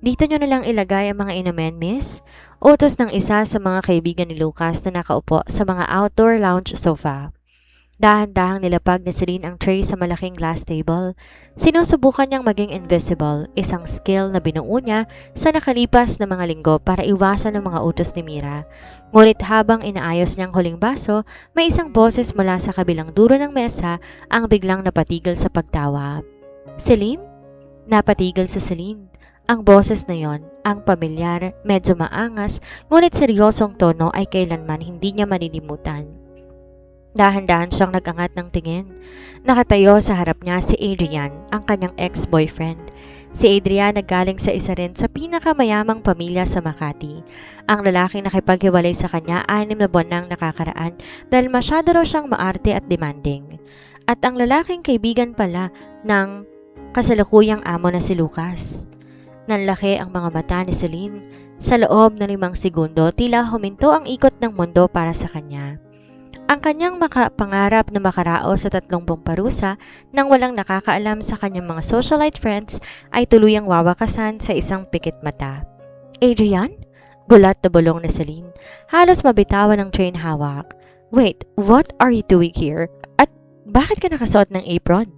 Dito nyo na lang ilagay ang mga inumin, miss? Utos ng isa sa mga kaibigan ni Lucas na nakaupo sa mga outdoor lounge sofa. Dahan-dahang nilapag ni Celine ang tray sa malaking glass table. Sinusubukan niyang maging invisible, isang skill na binuo niya sa nakalipas na mga linggo para iwasan ang mga utos ni Mira. Ngunit habang inaayos niyang huling baso, may isang boses mula sa kabilang dulo ng mesa ang biglang napatigil sa pagtawa. Celine? Napatigil si Celine. Ang boses na yon, ang pamilyar, medyo maangas, ngunit seryosong tono ay kailanman hindi niya malilimutan. Dahan-dahan siyang nag-angat ng tingin. Nakatayo sa harap niya si Adrian, ang kanyang ex-boyfriend. Si Adrian naggaling sa isa rin sa pinakamayamang pamilya sa Makati. Ang lalaking nakipaghiwalay sa kanya 6 na buwan nang nakakaraan dahil masyado raw siyang maarte at demanding. At ang lalaking kaibigan pala ng kasalukuyang amo na si Lucas. Nanlaki ang mga mata ni Celine. Sa loob ng 5 segundo, tila huminto ang ikot ng mundo para sa kanya. Ang kanyang pangarap na makarao sa 30 parusa nang walang nakakaalam sa kanyang mga socialite friends ay tuluyang wawakasan sa isang pikit mata. Adrian? Gulat na bulong ni Celine. Halos mabitawan ng train hawak. Wait, what are you doing here? At bakit ka nakasuot ng apron?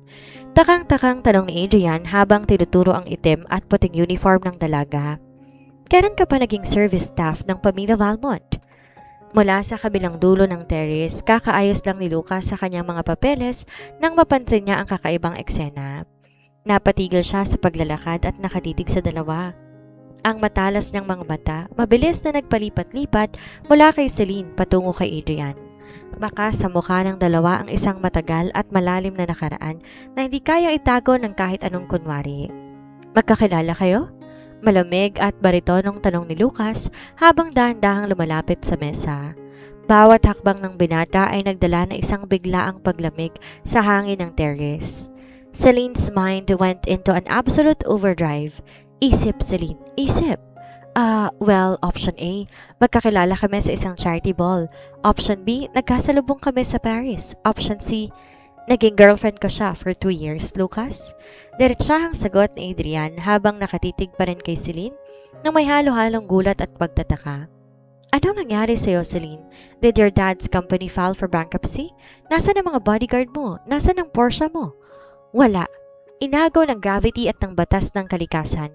Takang-takang tanong ni Adrian habang tinuturo ang itim at puting uniform ng dalaga. Kailan ka pa naging service staff ng pamilya Valmont? Mula sa kabilang dulo ng terrace, kakaayos lang ni Lucas sa kanyang mga papeles nang mapansin niya ang kakaibang eksena. Napatigil siya sa paglalakad at nakatitig sa dalawa. Ang matalas niyang mga mata, mabilis na nagpalipat-lipat mula kay Celine patungo kay Adrian. Baka sa mukha ng dalawa ang isang matagal at malalim na nakaraan na hindi kayang itago ng kahit anong kunwari. Magkakilala kayo? Malamig at baritonong tanong ni Lucas habang dahan-dahang lumalapit sa mesa. Bawat hakbang ng binata ay nagdala ng isang biglaang paglamig sa hangin ng terrace. Celine's mind went into an absolute overdrive. Isip, Celine, isip. Well, option A, magkakilala kami sa isang charity ball. Option B, nagkasalubong kami sa Paris. Option C, naging girlfriend ko siya for 2 years, Lucas. Diretsahang sagot ni Adrian habang nakatitig pa rin kay Celine na may halo-halong gulat at pagtataka. Anong nangyari sa'yo, Celine? Did your dad's company file for bankruptcy? Nasaan ang mga bodyguard mo? Nasaan ang Porsche mo? Wala. Inagaw ng gravity at ng batas ng kalikasan.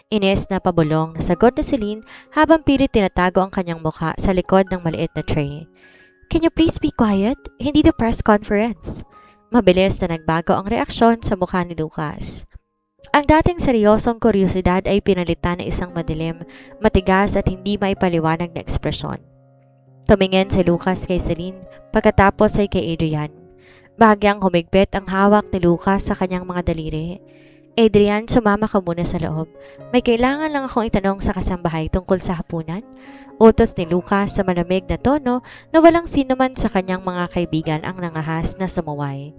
Ines na pabulong na sagot ni Celine habang pilit tinatago ang kanyang mukha sa likod ng maliit na tray. Can you please be quiet? Hindi to press conference. Mabilis na nagbago ang reaksyon sa mukha ni Lucas. Ang dating seryosong kuryosidad ay pinalitan ng isang madilim, matigas at hindi maipaliwanag na ekspresyon. Tumingin si Lucas kay Celine, pagkatapos ay kay Adrian. Bahagyang humigpit ang hawak ni Lucas sa kanyang mga daliri. Adrian, sumama ka muna sa loob. May kailangan lang akong itanong sa kasambahay tungkol sa hapunan. Utos ni Lucas sa malamig na tono na walang sino man sa kanyang mga kaibigan ang nangahas na sumuway.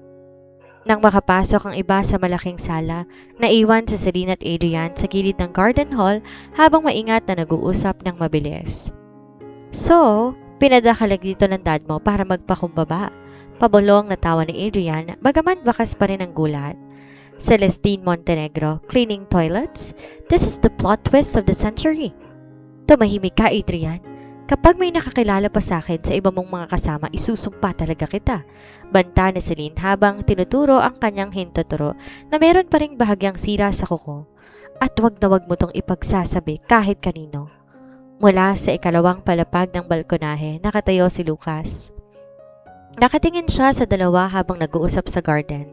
Nang makapasok ang iba sa malaking sala, naiwan si Celine at Adrian sa gilid ng garden hall habang maingat na nag-uusap ng mabilis. So, pinadakalag dito ng dad mo para magpakumbaba. Pabulong na tawa ni Adrian, bagaman bakas pa rin ang gulat. Celestine Montenegro, cleaning toilets? This is the plot twist of the century. Tumahimik ka, Adrian. Kapag may nakakilala pa sa akin sa iba mong mga kasama, isusumpa talaga kita. Banta ni Celine habang tinuturo ang kanyang hintuturo na meron pa ring bahagyang sira sa kuko. At wag na wag mo tong ipagsasabi kahit kanino. Mula sa ikalawang palapag ng balkonahe, nakatayo si Lucas. Nakatingin siya sa dalawa habang nag-uusap sa garden.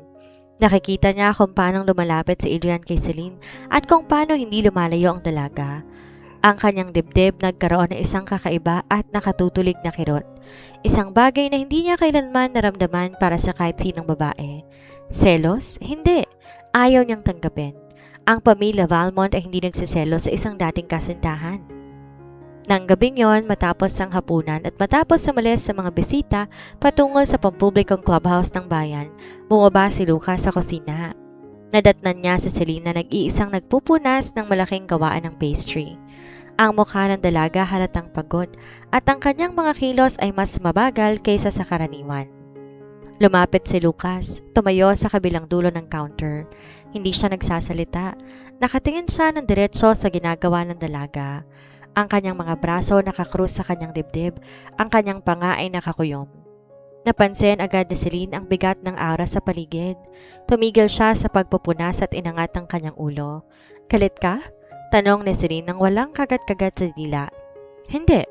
Nakikita niya kung paano lumalapit si Adrian kay Celine at kung paano hindi lumalayo ang dalaga. Ang kanyang dibdib nagkaroon ng isang kakaiba at nakatutulig na kirot. Isang bagay na hindi niya kailanman naramdaman para sa kahit sinong babae. Selos? Hindi. Ayaw niyang tanggapin. Ang pamilya Valmont ay hindi nagsiselos sa isang dating kasintahan. Nang gabing yon, matapos ang hapunan at matapos sumalis sa mga bisita patungo sa pampublikong clubhouse ng bayan, bumaba si Lucas sa kusina. Nadatnan niya si Celine na nag-iisang nagpupunas ng malaking gawaan ng pastry. Ang mukha ng dalaga halatang pagod at ang kanyang mga kilos ay mas mabagal kaysa sa karaniwan. Lumapit si Lucas, tumayo sa kabilang dulo ng counter. Hindi siya nagsasalita. Nakatingin siya ng diretsyo sa ginagawa ng dalaga. Ang kanyang mga braso nakakrus sa kanyang dibdib, ang kanyang panga ay nakakuyom. Napansin agad ni Celine ang bigat ng aura sa paligid. Tumigil siya sa pagpupunas at inangat ang kanyang ulo. "Galit ka?" tanong ni Celine nang walang kagat-kagat sa dila. "Hindi."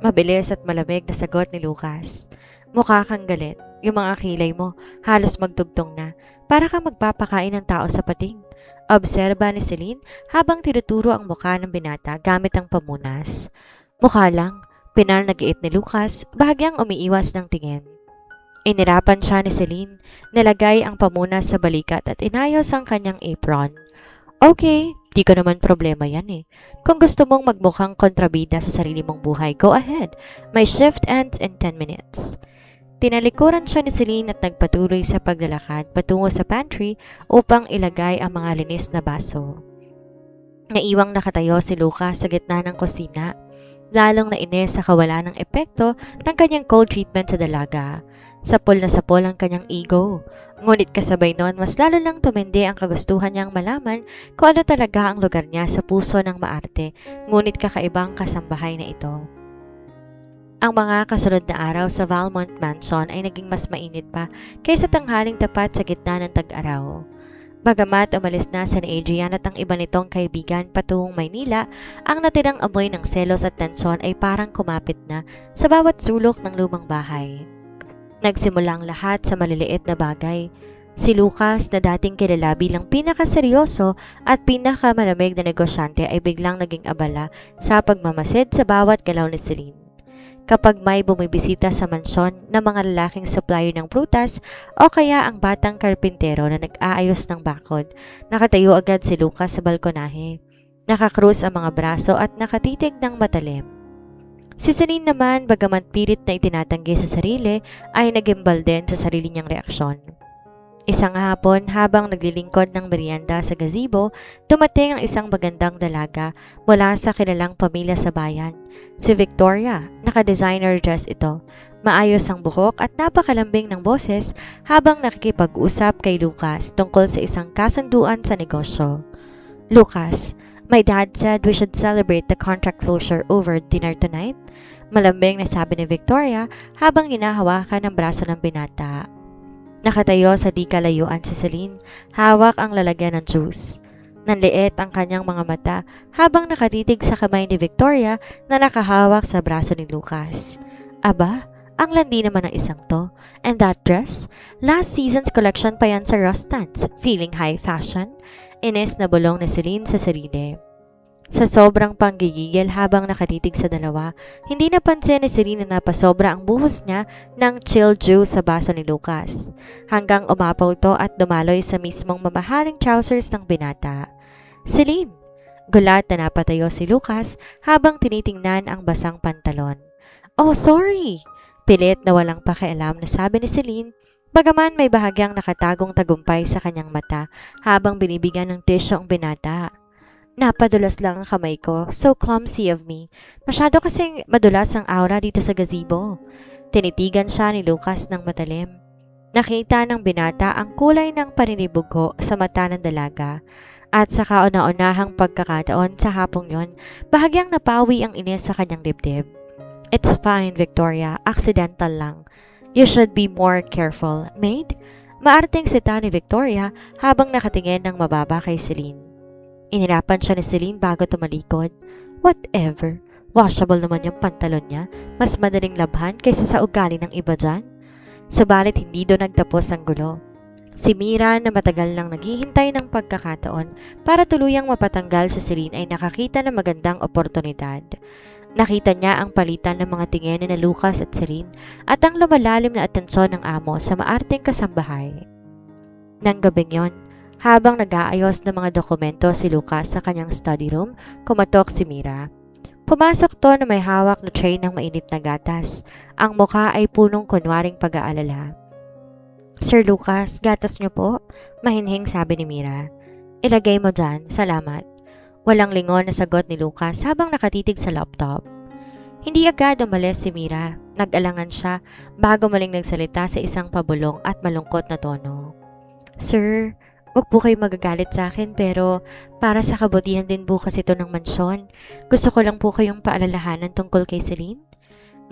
Mabilis at malamig na sagot ni Lucas. "Mukha kang galit. Yung mga kilay mo halos magtugtong na. Para kang magpapakain ng tao sa pating." Obserba ni Celine habang tinuturo ang mukha ng binata gamit ang pamunas. "Mukha lang." Pinal-nagiit ni Lucas, bahagyang umiiwas ng tingin. Inirapan siya ni Celine, nilagay ang pamunas sa balikat at inayos ang kanyang apron. "Okay, di ko naman problema yan eh. Kung gusto mong magmukhang kontrabida sa sarili mong buhay, go ahead. My shift ends in 10 minutes. Tinalikuran siya ni Celine at nagpatuloy sa paglalakad patungo sa pantry upang ilagay ang mga linis na baso. Naiwang nakatayo si Lucas sa gitna ng kusina, lalong nainis sa kawalan ng epekto ng kanyang cold treatment sa dalaga. Sapol na sapol ang kanyang ego. Ngunit kasabay noon mas lalo lang tumindi ang kagustuhan niyang malaman kung ano talaga ang lugar niya sa puso ng maarte, ngunit kakaibang kasambahay na ito. Ang mga kasunod na araw sa Valmont Mansion ay naging mas mainit pa kaysa tanghaling tapat sa gitna ng tag-araw. Bagamat umalis na si Adrian at ang iba nitong kaibigan patungong Maynila, ang natirang amoy ng selos at tensyon ay parang kumapit na sa bawat sulok ng lumang bahay. Nagsimula ang lahat sa maliliit na bagay. Si Lucas na dating kilala bilang pinakaseryoso at pinakamalamig na negosyante ay biglang naging abala sa pagmamasid sa bawat galaw ni Celine. Kapag may bumibisita sa mansyon ng mga lalaking supplier ng prutas o kaya ang batang karpintero na nag-aayos ng bakod, nakatayo agad si Lucas sa balkonahe. Nakakrus ang mga braso at nakatitig ng matalim. Si Celine naman, bagamat pilit na itinatanggi sa sarili, ay nagimbal din sa sarili niyang reaksyon. Isang hapon, habang naglilingkod ng merienda sa gazebo, dumating ang isang magandang dalaga mula sa kilalang pamilya sa bayan. Si Victoria, naka-designer dress ito. Maayos ang buhok at napakalambing ng boses habang nakikipag-usap kay Lucas tungkol sa isang kasunduan sa negosyo. "Lucas, my dad said we should celebrate the contract closure over dinner tonight." Malambing na sabi ni Victoria habang hinahawakan ang braso ng binata. Nakatayo sa di kalayuan si Celine, hawak ang lalagyan ng juice. Nanliit ang kanyang mga mata habang nakatitig sa kamay ni Victoria na nakahawak sa braso ni Lucas. "Aba, ang landi naman ng isang to. And that dress? Last season's collection pa yan sa Rostans. Feeling high fashion?" Ines na bulong ni Celine sa sarili. Sa sobrang panggigigil habang nakatitig sa dalawa, hindi napansin ni Celine na napasobra ang buhos niya ng chill juice sa baso ni Lucas, hanggang umapaw ito at dumaloy sa mismong mamahaling trousers ng binata. "Celine!" Gulat na napatayo si Lucas habang tinitingnan ang basang pantalon. "Oh, sorry!" Pilit na walang pakialam na sabi ni Celine, bagaman may bahagyang nakatagong tagumpay sa kanyang mata habang binibigyan ng tissue ang binata. "Napadulas lang ang kamay ko. So clumsy of me. Masyado kasing madulas ang aura dito sa gazebo." Tinitigan siya ni Lucas ng matalim. Nakita ng binata ang kulay ng paninibugho sa mata ng dalaga. At sa kauna-unahang pagkakataon sa hapong yon, bahagyang napawi ang inis sa kanyang dibdib. "It's fine, Victoria. Accidental lang. You should be more careful, maid." Maarting sita ni Victoria habang nakatingin ng mababa kay Celine. Inirapan siya ni Celine bago tumalikod. "Whatever. Washable naman yung pantalon niya. Mas madaling labhan kaysa sa ugali ng iba dyan." Subalit hindi doon nagtapos ang gulo. Si Mira na matagal nang naghihintay ng pagkakataon para tuluyang mapatanggal si Celine ay nakakita ng magandang oportunidad. Nakita niya ang palitan ng mga tingin ni na Lucas at Celine at ang lumalalim na atensyon ng amo sa maarteng kasambahay. Nang gabing yon, habang nag-aayos ng mga dokumento si Lucas sa kanyang study room, kumatok si Mira. Pumasok to na may hawak na tray ng mainit na gatas. Ang mukha ay punong kunwaring pag-aalala. Sir Lucas, gatas niyo po? Mahinhing sabi ni Mira. Ilagay mo dyan, salamat. Walang lingon na sagot ni Lucas habang nakatitig sa laptop. Hindi agad umalis si Mira. Nag-alangan siya bago muling nagsalita sa isang pabulong at malungkot na tono. Sir, wag po kayo magagalit sa akin pero para sa kabutihan din bukas ito ng mansyon. Gusto ko lang po kayong paalalahanan tungkol kay Celine.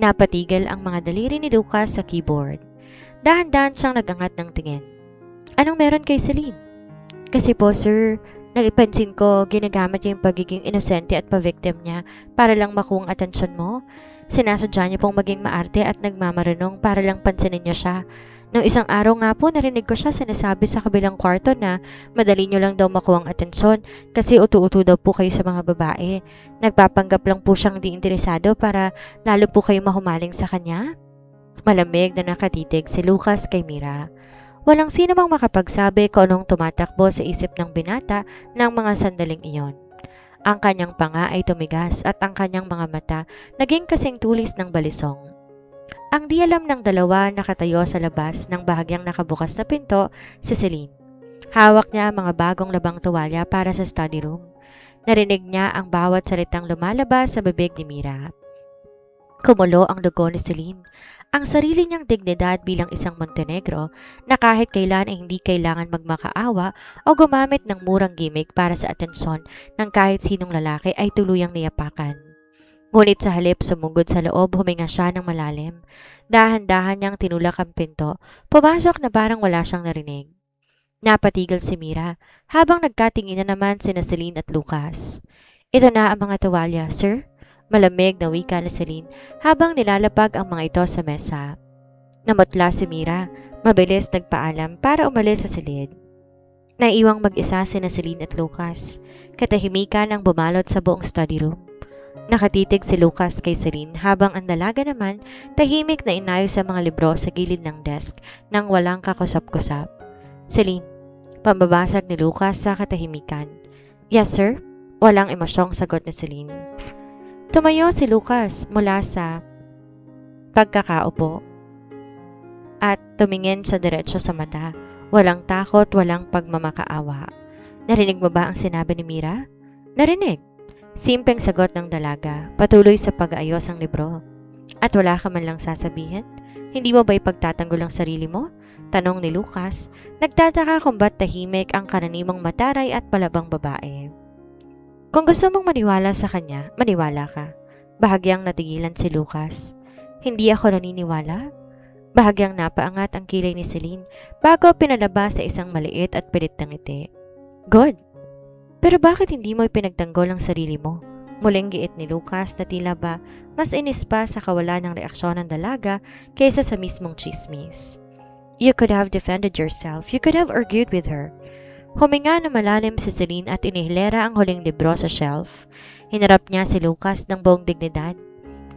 Napatigil ang mga daliri ni Lucas sa keyboard. Dahan-dahan siyang nagangat ng tingin. Anong meron kay Celine? Kasi po sir, nagipansin ko ginagamit niya yung pagiging inosente at pa-victim niya para lang makuha ang atensyon mo. Sinasadya niya pong maging maarte at nagmamarunong para lang pansinin niyo siya. Nung isang araw nga po narinig ko siya sinasabi sa kabilang kwarto na madali niyo lang daw makuha ang atensyon kasi utu-utu daw po kayo sa mga babae. Nagpapanggap lang po siyang di interesado para lalo po kayo mahumaling sa kanya. Malamig na nakatitig si Lucas kay Mira. Walang sino mang makapagsabi kung anong tumatakbo sa isip ng binata ng mga sandaling iyon. Ang kanyang panga ay tumigas at ang kanyang mga mata naging kasing tulis ng balisong. Ang di alam ng dalawa nakatayo sa labas ng bahagyang nakabukas na pinto si Celine. Hawak niya ang mga bagong labang tuwalya para sa study room. Narinig niya ang bawat salitang lumalabas sa bibig ni Mira. Kumulo ang dugo ni Celine. Ang sarili niyang dignidad bilang isang Montenegro na kahit kailan ay hindi kailangan magmakaawa o gumamit ng murang gimmick para sa atensyon ng kahit sinong lalaki ay tuluyang niyapakan. Ngunit sa halip sumugod sa loob, huminga siya ng malalim. Dahan-dahan niyang tinulak ang pinto, pumasok na parang wala siyang narinig. Napatigil si Mira habang nagkatingin na naman sina Celine at Lucas. Ito na ang mga tuwalya, sir. Malamig na wika ni Celine habang nilalapag ang mga ito sa mesa. Namutla si Mira, mabilis nagpaalam para umalis sa silid. Naiwang mag-isa sina Celine at Lucas. Katahimikan ang bumalot sa buong study room. Nakatitig si Lucas kay Celine habang ang dalaga naman tahimik na inayos sa mga libro sa gilid ng desk nang walang kakusap-kusap. Celine, pambabasag ni Lucas sa katahimikan. Yes sir, walang emosyong sagot ni Celine. Tumayo si Lucas mula sa pagkakaupo at tumingin sa diretso sa mata. Walang takot, walang pagmamakaawa. Narinig mo ba ang sinabi ni Mira? Narinig. Simpleng sagot ng dalaga, patuloy sa pag-aayos ng libro. At wala ka man lang sasabihin? Hindi mo ba ipagtatanggol ang sarili mo? Tanong ni Lucas, nagtataka kung ba't tahimik ang karaniwang mataray at palabang babae. Kung gusto mong maniwala sa kanya, maniwala ka. Bahagyang natigilan si Lucas. Hindi ako naniniwala? Bahagyang napaangat ang kilay ni Celine bago pinalabas sa isang maliit at pilit na ngiti. Good. Pero bakit hindi mo ipinagtanggol ang sarili mo? Muling giit ni Lucas na tila ba mas inis pa sa kawalan ng reaksyon ng dalaga kaysa sa mismong chismis. You could have defended yourself. You could have argued with her. Huminga na malalim si Celine at inihilera ang huling libro sa shelf. Hinarap niya si Lucas ng buong dignidad.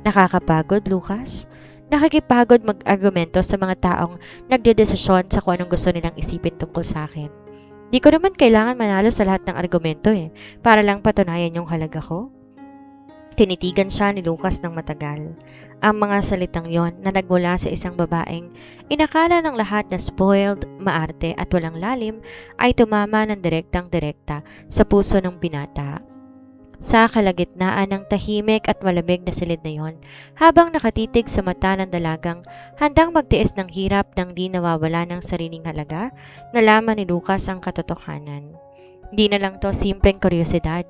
Nakakapagod, Lucas? Nakikipagod mag-argumento sa mga taong nagdedesisyon sa kung anong gusto nilang isipin tungkol sa akin. Di ko naman kailangan manalo sa lahat ng argumento para lang patunayan yung halaga ko. Tinitigan siya ni Lucas ng matagal. Ang mga salitang yon na nagmula sa isang babaeng inakala ng lahat na spoiled, maarte at walang lalim ay tumama ng direktang-direkta sa puso ng binata. Sa kalagitnaan ng tahimik at malamig na silid na yon, habang nakatitig sa mata ng dalagang handang magtiis ng hirap nang di nawawala ng sariling halaga, nalaman ni Lucas ang katotohanan. Di na lang to simpleng kuryosidad.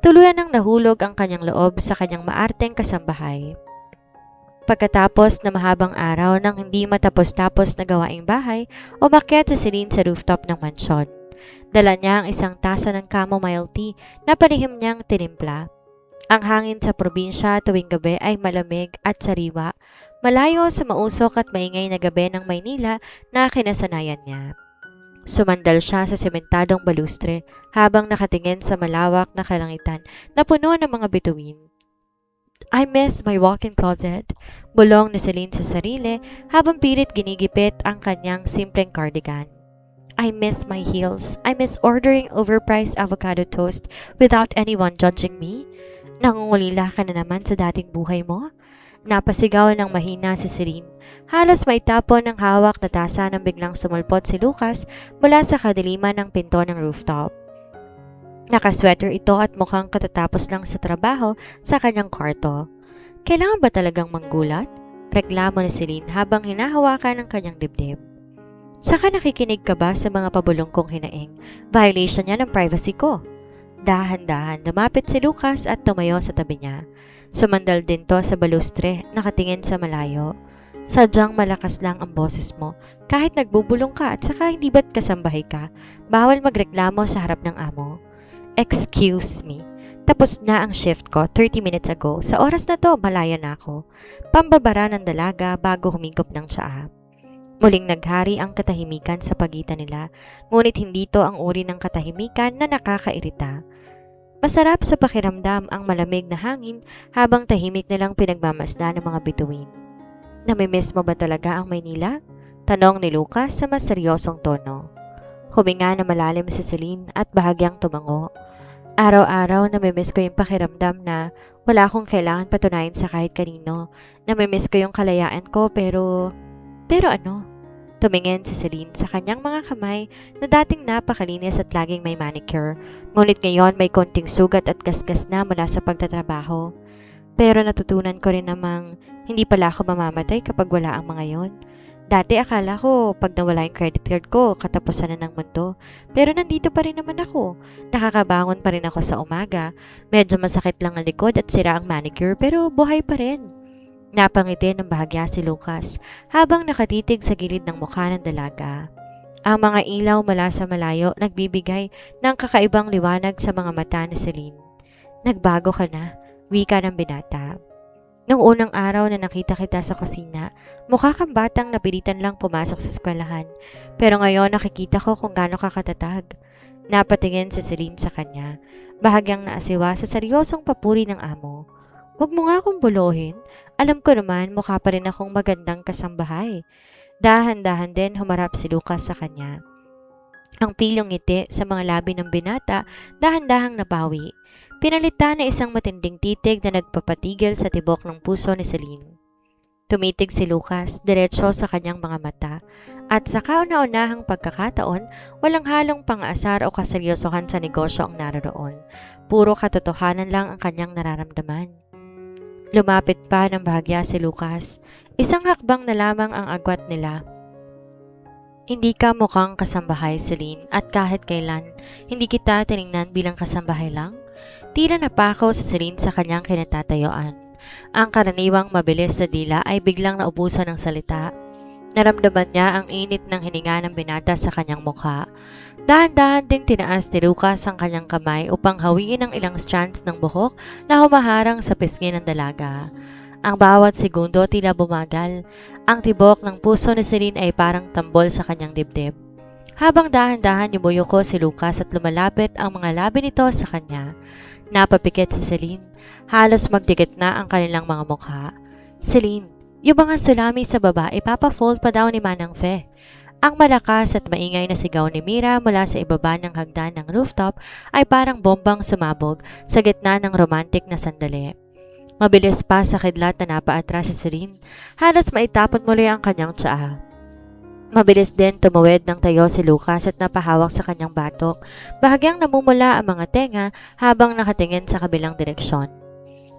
Tuluyan nang nahulog ang kanyang loob sa kanyang maarteng kasambahay. Pagkatapos na mahabang araw ng hindi matapos-tapos na gawaing bahay, umakyat si Celine sa rooftop ng mansyon. Dala niya ang isang tasa ng chamomile tea na panihim niyang tinimpla. Ang hangin sa probinsya tuwing gabi ay malamig at sariwa, malayo sa mausok at maingay na gabi ng Maynila na kinasanayan niya. Sumandal siya sa sementadong balustre habang nakatingin sa malawak na kalangitan na puno ng mga bituin. I miss my walk-in closet. Bulong ni Celine sa sarili habang pilit ginigipit ang kanyang simpleng cardigan. I miss my heels. I miss ordering overpriced avocado toast without anyone judging me. Nangungulila ka na naman sa dating buhay mo? Napasigaw ng mahina si Celine. Halos may tapon ng hawak na tasa nang biglang sumulpot si Lucas mula sa kadiliman ng pinto ng rooftop. Nakasweater ito at mukhang katatapos lang sa trabaho sa kanyang kwarto. Kailangan ba talagang manggulat? Reklamo ni Celine habang hinahawakan ang kanyang dibdib. Saka nakikinig ka ba sa mga pabulong kong hinaing? Violation niya ng privacy ko. Dahan-dahan lumapit si Lucas at tumayo sa tabi niya. Sumandal din to sa balustre, nakatingin sa malayo. Sadyang malakas lang ang boses mo. Kahit nagbubulong ka at saka hindi ba't kasambahay ka, bawal magreklamo sa harap ng amo. Excuse me. Tapos na ang shift ko 30 minutes ago. Sa oras na to, malaya na ako. Pambabara ng dalaga bago humigop ng tsaa. Muling naghari ang katahimikan sa pagitan nila, ngunit hindi to ang uri ng katahimikan na nakakairita. Masarap sa pakiramdam ang malamig na hangin habang tahimik nilang pinagmamasdan ng mga bituin. Namimiss mo ba talaga ang Maynila? Tanong ni Lucas sa mas seryosong tono. Huminga na malalim si Celine at bahagyang tumango. Araw-araw namimiss ko yung pakiramdam na wala akong kailangan patunayan sa kahit kanino. Namimiss ko yung kalayaan ko pero ano? Tumingin si Celine sa kanyang mga kamay na dating napakalinis at laging may manicure, ngunit ngayon may konting sugat at gasgas na mula sa pagtatrabaho. Pero natutunan ko rin namang hindi pala ako mamamatay kapag wala ang mga yon. Dati akala ko pag nawala yung credit card ko, katapusan na ng mundo. Pero nandito pa rin naman ako. Nakakabangon pa rin ako sa umaga. Medyo masakit lang ang likod at sira ang manicure pero buhay pa rin. Napangiti ng bahagya si Lucas habang nakatitig sa gilid ng mukha ng dalaga. Ang mga ilaw mula sa malayo nagbibigay ng kakaibang liwanag sa mga mata ni Celine. Nagbago ka na, wika ng binata. Noong unang araw na nakita kita sa kusina, mukha kang batang napilitan lang pumasok sa eskwelahan. Pero ngayon nakikita ko kung gaano ka katatag. Napatingin si Celine sa kanya, bahagyang naasiwa sa seryosong papuri ng amo. Huwag mo nga akong buluhin. Alam ko naman mukha pa rin akong magandang kasambahay. Dahan-dahan din humarap si Lucas sa kanya. Ang pilong ngiti sa mga labi ng binata dahan-dahang napawi. Pinalitan na isang matinding titig na nagpapatigil sa tibok ng puso ni Celine. Tumitig si Lucas diretso sa kanyang mga mata at sa kauna-unahang pagkakataon walang halong pang-aasar o kaseryosohan sa negosyo ang naroroon. Puro katotohanan lang ang kanyang nararamdaman. Lumapit pa ng bahagya si Lucas. Isang hakbang na lamang ang agwat nila. Hindi ka mukhang kasambahay, Celine, at kahit kailan, hindi kita tiningnan bilang kasambahay lang. Tila napakaw sa Celine sa kanyang kinatatayuan. Ang karaniwang mabilis na dila ay biglang naubusan ng salita. Naramdaman niya ang init ng hininga ng binata sa kanyang mukha. Dahan-dahan ding tinaas ni Lucas ang kanyang kamay upang hawiin ang ilang strands ng buhok na humaharang sa pisngi ng dalaga. Ang bawat segundo tila bumagal. Ang tibok ng puso ni Celine ay parang tambol sa kanyang dibdib. Habang dahan-dahan yumuyuko si Lucas at lumalapit ang mga labi nito sa kanya. Napapikit si Celine. Halos magdikit na ang kanilang mga mukha. Celine, yung mga sulami sa baba ipapafold pa daw ni Manang Fe. Ang malakas at maingay na sigaw ni Mira mula sa ibaba ng hagdan ng rooftop ay parang bombang sumabog sa gitna ng romantic na sandali. Mabilis pa sa kidlat na napaatras si Celine. Halos maitapon muli ang kanyang tsaa. Mabilis din tumawid ng tayo si Lucas at napahawak sa kanyang batok. Bahagyang namumula ang mga tenga habang nakatingin sa kabilang direksyon.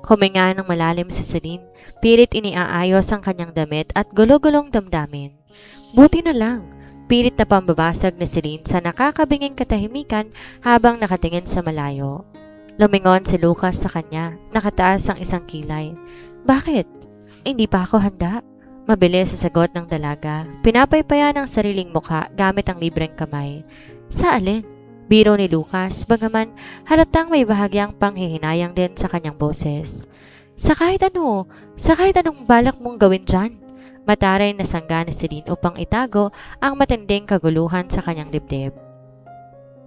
Huminga ng malalim si Celine, pilit iniaayos ang kanyang damit at gulo-gulong damdamin. Buti na lang, pilit na pambabasag ni Celine sa nakakabinging katahimikan habang nakatingin sa malayo. Lumingon si Lucas sa kanya, nakataas ang isang kilay. Bakit? Hindi pa ako handa. Mabilis sa sagot ng dalaga, pinapaypayan ang sariling mukha gamit ang libreng kamay. Sa alin? Biro ni Lucas, bagaman halatang may bahagyang panghihinayang din sa kanyang boses. Sa kahit anong balak mong gawin dyan. Mataray na sangga ni Celine upang itago ang matinding kaguluhan sa kanyang dibdib.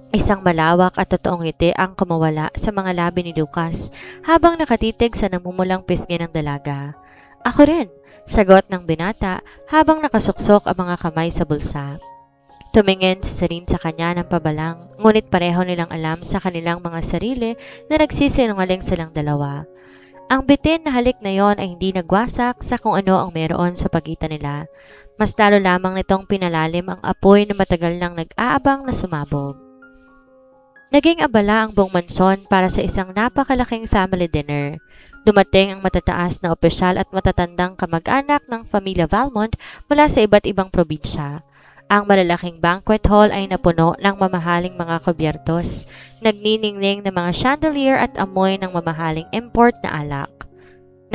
Isang malawak at totoong ngiti ang kumawala sa mga labi ni Lucas habang nakatitig sa namumulang pisngi ng dalaga. Ako rin, sagot ng binata habang nakasuksok ang mga kamay sa bulsa. Tumingin si Celine sa kanya ng pabalang, ngunit pareho nilang alam sa kanilang mga sarili na nagsisinungaling silang dalawa. Ang bitin na halik na yon ay hindi nagwasak sa kung ano ang meron sa pagitan nila. Mas lalo lamang nitong pinalalim ang apoy na matagal nang nag-aabang na sumabog. Naging abala ang buong mansyon para sa isang napakalaking family dinner. Dumating ang matataas na opisyal at matatandang kamag-anak ng pamilya Valmont mula sa iba't ibang probinsya. Ang malalaking banquet hall ay napuno ng mamahaling mga kubyertos, nagniningning ng mga chandelier at amoy ng mamahaling import na alak.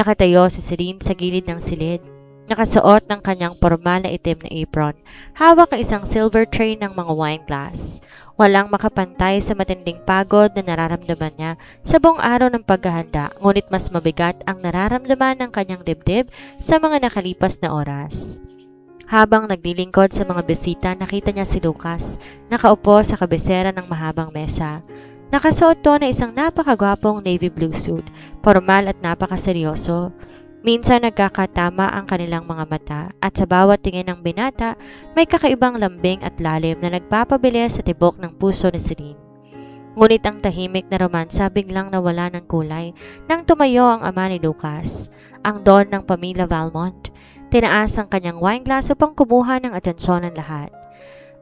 Nakatayo si Celine sa gilid ng silid, nakasuot ng kanyang formal na itim na apron, hawak ang isang silver tray ng mga wine glass. Walang makapantay sa matinding pagod na nararamdaman niya sa buong araw ng paghahanda, ngunit mas mabigat ang nararamdaman ng kanyang dibdib sa mga nakalipas na oras. Habang naglilingkod sa mga bisita, nakita niya si Lucas, nakaupo sa kabisera ng mahabang mesa. Nakasuot to na isang napakagwapong navy blue suit, formal at napakaseryoso. Minsan nagkakatama ang kanilang mga mata at sa bawat tingin ng binata, may kakaibang lambing at lalim na nagpapabilis sa tibok ng puso ni Celine. Ngunit ang tahimik na romansa biglang nawala ng kulay nang tumayo ang ama ni Lucas, ang don ng pamilya Valmont. Tinaas ang kanyang wine glass upang kumuha ng atensyon ng lahat.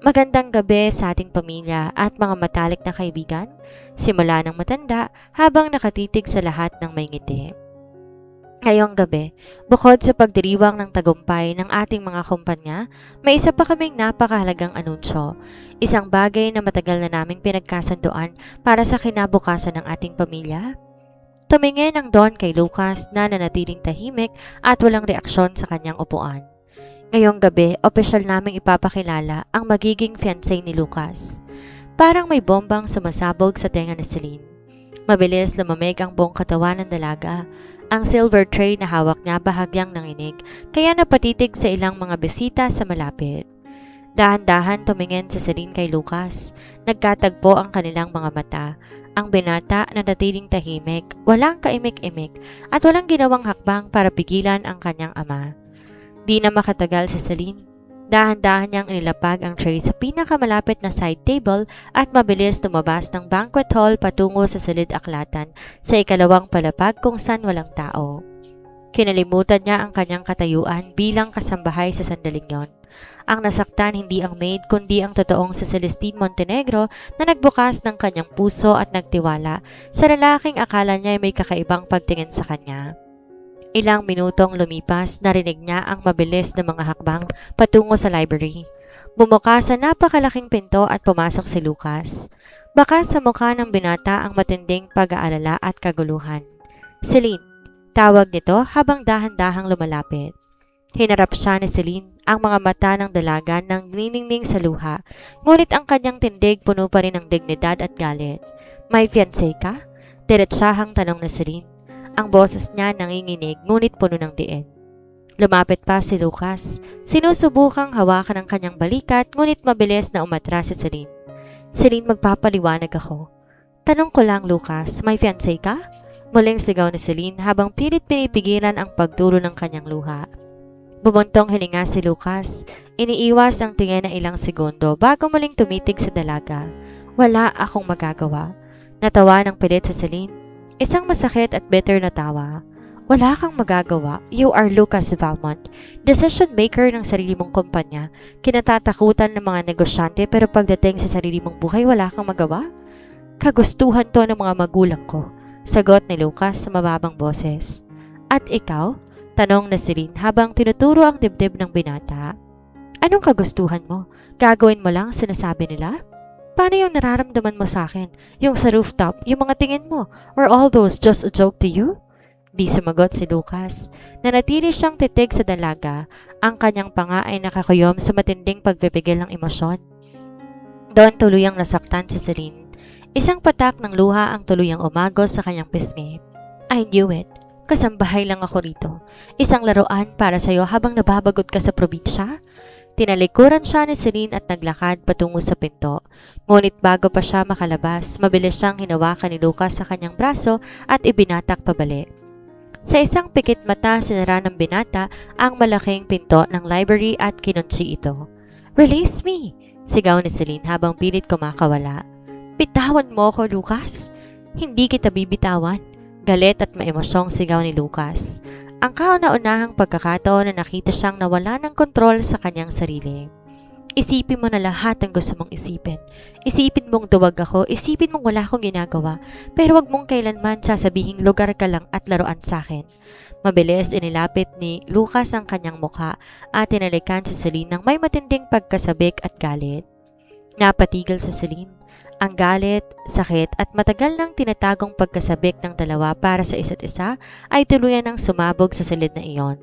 Magandang gabi sa ating pamilya at mga matalik na kaibigan, simula ng matanda habang nakatitig sa lahat ng may ngiti. Ngayong gabi, bukod sa pagdiriwang ng tagumpay ng ating mga kumpanya, may isa pa kaming napakahalagang anunsyo. Isang bagay na matagal na naming pinagkasunduan para sa kinabukasan ng ating pamilya. Tumingin ang Don kay Lucas na nanatiling tahimik at walang reaksyon sa kanyang upuan. Ngayong gabi, opisyal naming ipapakilala ang magiging fiancé ni Lucas. Parang may bombang sumasabog sa tenga ni Celine. Mabilis lumamig ang buong katawan ng dalaga. Ang silver tray na hawak niya bahagyang nanginig, kaya napatitig sa ilang mga bisita sa malapit. Dahan-dahan tumingin si Celine kay Lucas. Nagkatagpo ang kanilang mga mata. Ang binata na natiling tahimik, walang kaimik-imik at walang ginawang hakbang para pigilan ang kanyang ama. Di na makatagal si Celine. Dahan-dahan niyang inilapag ang tray sa pinakamalapit na side table at mabilis tumabas ng banquet hall patungo sa silid aklatan sa ikalawang palapag kung saan walang tao. Kinalimutan niya ang kanyang katayuan bilang kasambahay sa sandaling yon. Ang nasaktan hindi ang maid kundi ang totoong si Celestine Montenegro na nagbukas ng kanyang puso at nagtiwala sa lalaking akala niya ay may kakaibang pagtingin sa kanya. Ilang minutong lumipas, narinig niya ang mabilis na mga hakbang patungo sa library. Bumukas sa napakalaking pinto at pumasok si Lucas. Baka sa mukha ng binata ang matinding pag-aalala at kaguluhan. Celine, tawag nito habang dahan-dahang lumalapit. Hinarap siya ni Celine, ang mga mata ng dalaga nang niningning sa luha, ngunit ang kanyang tindig puno pa rin ng dignidad at galit. May fiancé ka? Diretsahang tanong ni Celine. Ang boses niya nanginginig ngunit puno ng diin. Lumapit pa si Lucas. Sinusubukang hawakan ang kanyang balikat ngunit mabilis na umatras si Celine. Celine, magpapaliwanag ako. Tanong ko lang, Lucas, may fiancé ka? Muling sigaw ni Celine habang pilit pinipigilan ang pagduro ng kanyang luha. Bumuntong hininga si Lucas. Iniiwas ang tingin na ilang segundo bago muling tumitig sa dalaga. Wala akong magagawa. Natawa ng pilit si Celine. Isang masakit at bitter na tawa. Wala kang magagawa. You are Lucas Valmont, decision maker ng sarili mong kumpanya. Kinatatakutan ng mga negosyante pero pagdating sa sarili mong buhay, wala kang magawa? Kagustuhan to ng mga magulang ko, sagot ni Lucas sa mababang boses. At ikaw? Tanong na Celine habang tinuturo ang dibdib ng binata. Anong kagustuhan mo? Gagawin mo lang sinasabi nila? Paano yung nararamdaman mo sa akin? Yung sa rooftop, yung mga tingin mo? Or all those just a joke to you? Di sumagot si Lucas. Nanatili siyang titig sa dalaga. Ang kanyang panga ay nakakuyom sa matinding pagpipigil ng emosyon. Doon tuluyang nasaktan si Celine. Isang patak ng luha ang tuluyang umagos sa kanyang pisngi. I knew it. Kasambahay lang ako rito. Isang laruan para sa'yo habang nababagot ka sa probinsya? Tinalikuran siya ni Celine at naglakad patungo sa pinto. Ngunit bago pa siya makalabas, mabilis siyang hinawakan ni Lucas sa kanyang braso at ibinatak pabalik. Sa isang pikit mata, sinara ng binata ang malaking pinto ng library at kinunsi ito. "Release me!" sigaw ni Celine habang pilit kumakawala. "Bitawan mo ko, Lucas!" "Hindi kita bibitawan!" Galit at maemosyong sigaw ni Lucas. Ang kauna-unahang pagkakataon na nakita siyang nawala ng kontrol sa kanyang sarili. Isipin mo na lahat ang gusto mong isipin. Isipin mong duwag ako, isipin mong wala akong ginagawa, pero wag mong kailanman sasabihing lugar ka lang at laruan sa akin. Mabilis inilapit ni Lucas ang kanyang mukha at tinalikan si Celine ng may matinding pagkasabik at galit. Napatigil si Celine. Ang galit, sakit at matagal nang tinatagong pagkasabik ng dalawa para sa isa't isa ay tuluyan ng sumabog sa silid na iyon.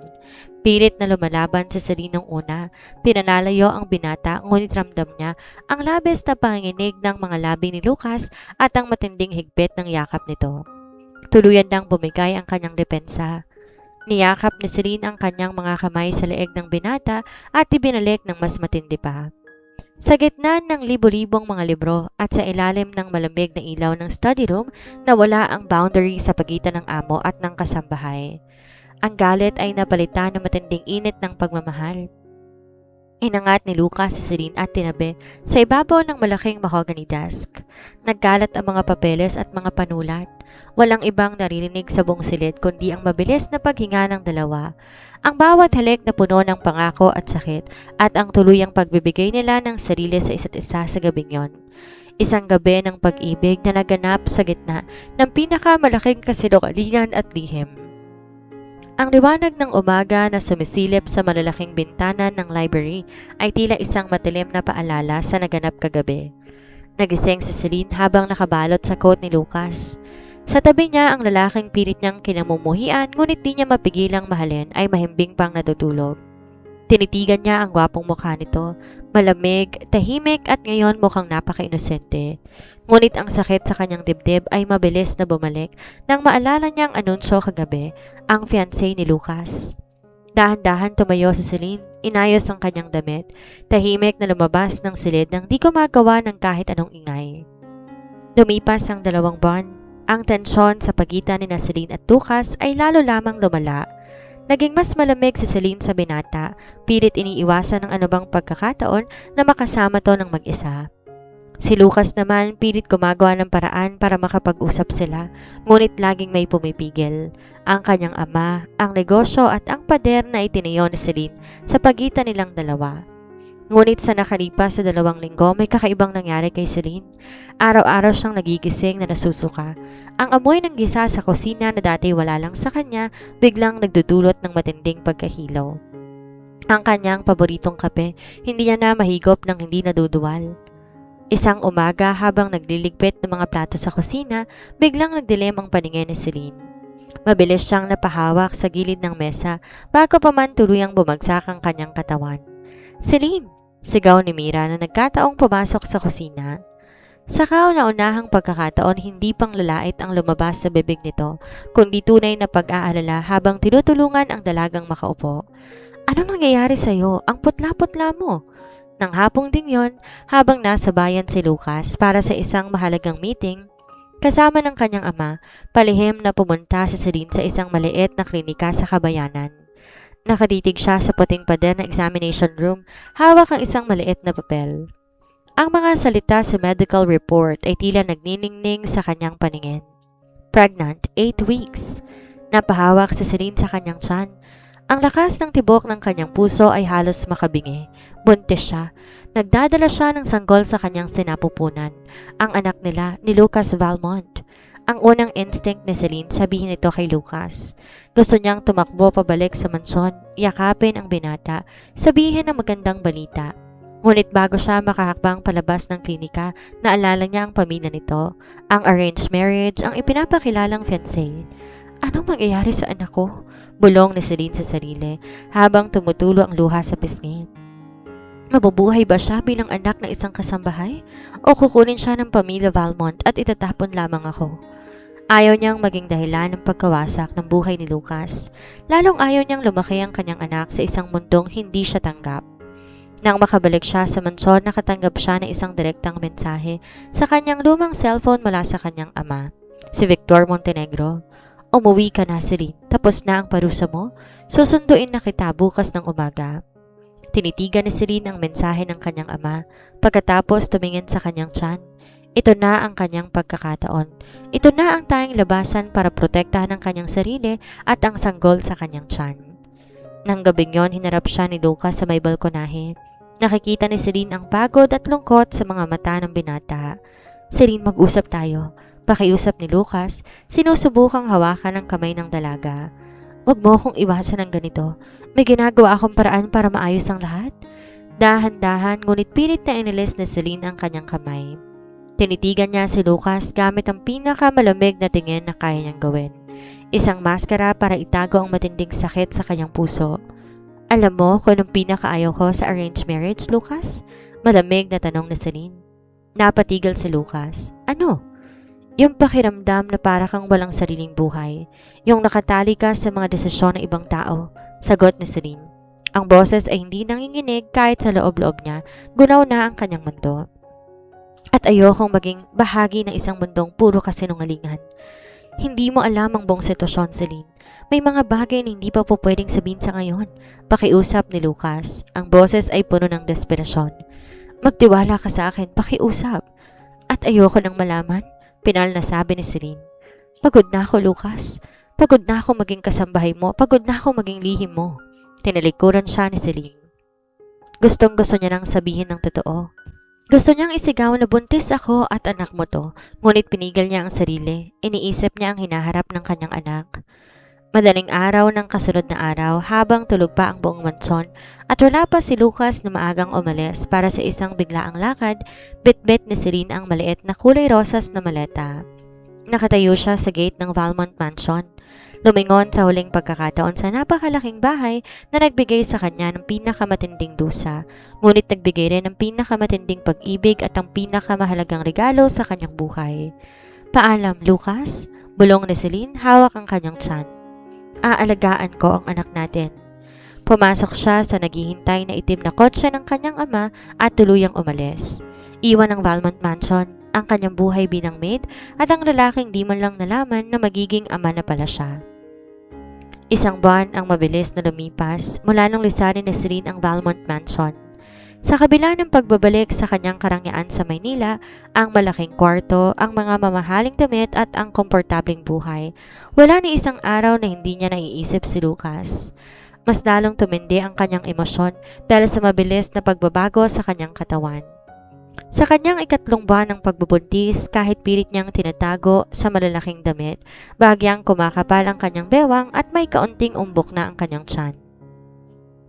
Pilit na lumalaban si Celine nung una, pinalalayo ang binata ngunit ramdam niya ang labis na panginginig ng mga labi ni Lucas at ang matinding higpit ng yakap nito. Tuluyan nang bumigay ang kanyang depensa. Niyakap ni Celine ang kanyang mga kamay sa leeg ng binata at ibinalik ng mas matindi pa. Sa gitna ng libo-libong mga libro at sa ilalim ng malamig na ilaw ng study room, nawala ang boundary sa pagitan ng amo at ng kasambahay. Ang galit ay napalitan ng matinding init ng pagmamahal. Inangat ni Lucas si Celine at tinabi sa ibabaw ng malaking mahogany desk. Nagkalat ang mga papeles at mga panulat. Walang ibang naririnig sa buong silid kundi ang mabilis na paghinga ng dalawa. Ang bawat halik na puno ng pangako at sakit at ang tuluyang pagbibigay nila ng sarili sa isa't isa sa gabing yon. Isang gabi ng pag-ibig na naganap sa gitna ng pinakamalaking kasinungalingan at lihim. Ang liwanag ng umaga na sumisilip sa malalaking bintana ng library ay tila isang matilim na paalala sa naganap kagabi. Nagising si Celine habang nakabalot sa coat ni Lucas. Sa tabi niya ang lalaking pilit niyang kinamumuhian ngunit di niya mapigilang mahalin ay mahimbing pang natutulog. Tinitigan niya ang gwapong mukha nito, malamig, tahimik at ngayon mukhang napaka-inosente. Ngunit ang sakit sa kanyang dibdib ay mabilis na bumalik nang maalala niyang anunsyo kagabi, ang fiancé ni Lucas. Dahan-dahan tumayo si Celine, inayos ang kanyang damit, tahimik na lumabas ng silid nang di gumagawa ng kahit anong ingay. Lumipas ang 2 buwan, ang tensyon sa pagitan ni Celine at Lucas ay lalo lamang lumala. Naging mas malamig si Celine sa binata, pilit iniiwasan ng anumang pagkakataon na makasama to ng mag-isa. Si Lucas naman pilit gumagawa ng paraan para makapag-usap sila, ngunit laging may pumipigil. Ang kanyang ama, ang negosyo at ang pader na itinayo ni Celine sa pagitan nilang dalawa. Ngunit sa nakalipas sa 2 linggo may kakaibang nangyari kay Celine. Araw-araw siyang nagigising na nasusuka. Ang amoy ng gisa sa kusina na dati wala lang sa kanya, biglang nagdudulot ng matinding pagkahilo. Ang kanyang paboritong kape, hindi niya na mahigop ng hindi naduduwal. Isang umaga habang nagliligpit ng mga plato sa kusina, biglang nagdilim ang paningin ni Celine. Mabilis siyang napahawak sa gilid ng mesa bago pa man tuluyang bumagsak ang kanyang katawan. "Celine!" sigaw ni Mira na nagkataong pumasok sa kusina. Sa kauna-unahang pagkakataon, hindi pang lalait ang lumabas sa bibig nito, kundi tunay na pag-aalala habang tinutulungan ang dalagang makaupo. "Anong nangyayari sa'yo? Ang putla-putla mo." Nang hapong ding yon, habang nasa bayan si Lucas para sa isang mahalagang meeting, kasama ng kanyang ama, palihim na pumunta si Celine sa isang maliit na klinika sa kabayanan. Nakatitig siya sa puting pader na examination room, hawak ang isang maliit na papel. Ang mga salita sa medical report ay tila nagniningning sa kanyang paningin. Pregnant, 8 weeks. Napahawak si Celine sa kanyang tiyan. Ang lakas ng tibok ng kanyang puso ay halos makabingi. Buntis siya. Nagdadala siya ng sanggol sa kanyang sinapupunan. Ang anak nila ni Lucas Valmont. Ang unang instinct ni Celine sabihin ito kay Lucas. Gusto niyang tumakbo pabalik sa mansyon, yakapin ang binata, sabihin ang magandang balita. Ngunit bago siya makahakbang palabas ng klinika, naalala niya ang pamilya nito, ang arranged marriage, ang ipinapakilalang fiancé. Anong mangyayari sa anak ko? Bulong ni Celine sa sarili habang tumutulo ang luha sa pisngi. Mabubuhay ba siya bilang anak ng isang kasambahay? O kukunin siya ng pamilya Valmont at itatapon lamang ako? Ayaw niyang maging dahilan ng pagkawasak ng buhay ni Lucas. Lalong ayaw niyang lumaki ang kanyang anak sa isang mundong hindi siya tanggap. Nang makabalik siya sa mansyon, nakatanggap siya ng isang direktang mensahe sa kanyang lumang cellphone mula sa kanyang ama, si Victor Montenegro. Umuwi ka na, Celine. Tapos na ang parusa mo. Susunduin na kita bukas ng umaga. Tinitigan ni Celine ang mensahe ng kanyang ama. Pagkatapos tumingin sa kanyang tiyan. Ito na ang kanyang pagkakataon. Ito na ang tanging labasan para protektahan ang kanyang sarili at ang sanggol sa kanyang tiyan. Nang gabing yon, hinarap siya ni Lucas sa may balkonahe. Nakikita ni Celine ang pagod at lungkot sa mga mata ng binata. Celine, mag-usap tayo. Pakiusap ni Lucas, sinusubukang hawakan ang kamay ng dalaga. Huwag mo akong iwasan ng ganito. May ginagawa akong paraan para maayos ang lahat. Dahan-dahan, ngunit pilit na inilis ni Celine ang kanyang kamay. Tinitigan niya si Lucas gamit ang pinakamalamig na tingin na kaya niyang gawin. Isang maskara para itago ang matinding sakit sa kanyang puso. Alam mo kung anong pinakaayaw ko sa arranged marriage, Lucas? Malamig na tanong ni Celine. Napatigil si Lucas. Ano? Yung pakiramdam na para kang walang sariling buhay. Yung nakatali ka sa mga desisyon ng ibang tao. Sagot ni Celine. Ang boses ay hindi nanginginig kahit sa loob-loob niya, gunaw na ang kanyang mundo. At ayokong maging bahagi ng isang mundong puro kasinungalingan. Hindi mo alam ang buong sitwasyon, Celine. May mga bagay na hindi pa po pwedeng sabihin sa ngayon. Pakiusap ni Lucas. Ang boses ay puno ng desperasyon. Magtiwala ka sa akin, pakiusap. At ayoko nang malaman, pinal na sabi ni Celine. Pagod na ako, Lucas. Pagod na ako maging kasambahay mo. Pagod na ako maging lihim mo. Tinalikuran siya ni Celine. Gustong gusto niya nang sabihin ng totoo. Gusto niyang isigaw na buntis ako at anak mo to, ngunit pinigil niya ang sarili. Iniisip niya ang hinaharap ng kanyang anak. Madaling araw ng kasunod na araw habang tulog pa ang buong mansyon at wala pa si Lucas na maagang umalis para sa isang biglaang lakad, bit-bit ni Celine ang maliit na kulay rosas na maleta. Nakatayo siya sa gate ng Valmont Mansion. Lumingon sa huling pagkakataon sa napakalaking bahay na nagbigay sa kanya ng pinakamatinding dusa, ngunit nagbigay rin ng pinakamatinding pag-ibig at ang pinakamahalagang regalo sa kanyang buhay. Paalam, Lucas, bulong ni Celine, hawak ang kanyang tiyan. Aalagaan ko ang anak natin. Pumasok siya sa naghihintay na itim na kotse ng kanyang ama at tuluyang umalis. Iwan ang Valmont Mansion, ang kanyang buhay bilang maid at ang lalaking di man lang nalaman na magiging ama na pala siya. Isang buwan ang mabilis na lumipas mula nung lisanin ni Celine ang Valmont Mansion. Sa kabila ng pagbabalik sa kanyang karangyaan sa Maynila, ang malaking kwarto, ang mga mamahaling damit at ang komportableng buhay, wala ni isang araw na hindi niya naiisip si Lucas. Mas lalong tumindi ang kanyang emosyon dahil sa mabilis na pagbabago sa kanyang katawan. Sa kanyang ikatlong buwan ng pagbubuntis, kahit pilit niyang tinatago sa malalaking damit, bahagyang kumakapal ang kanyang bewang at may kaunting umbok na ang kanyang tiyan.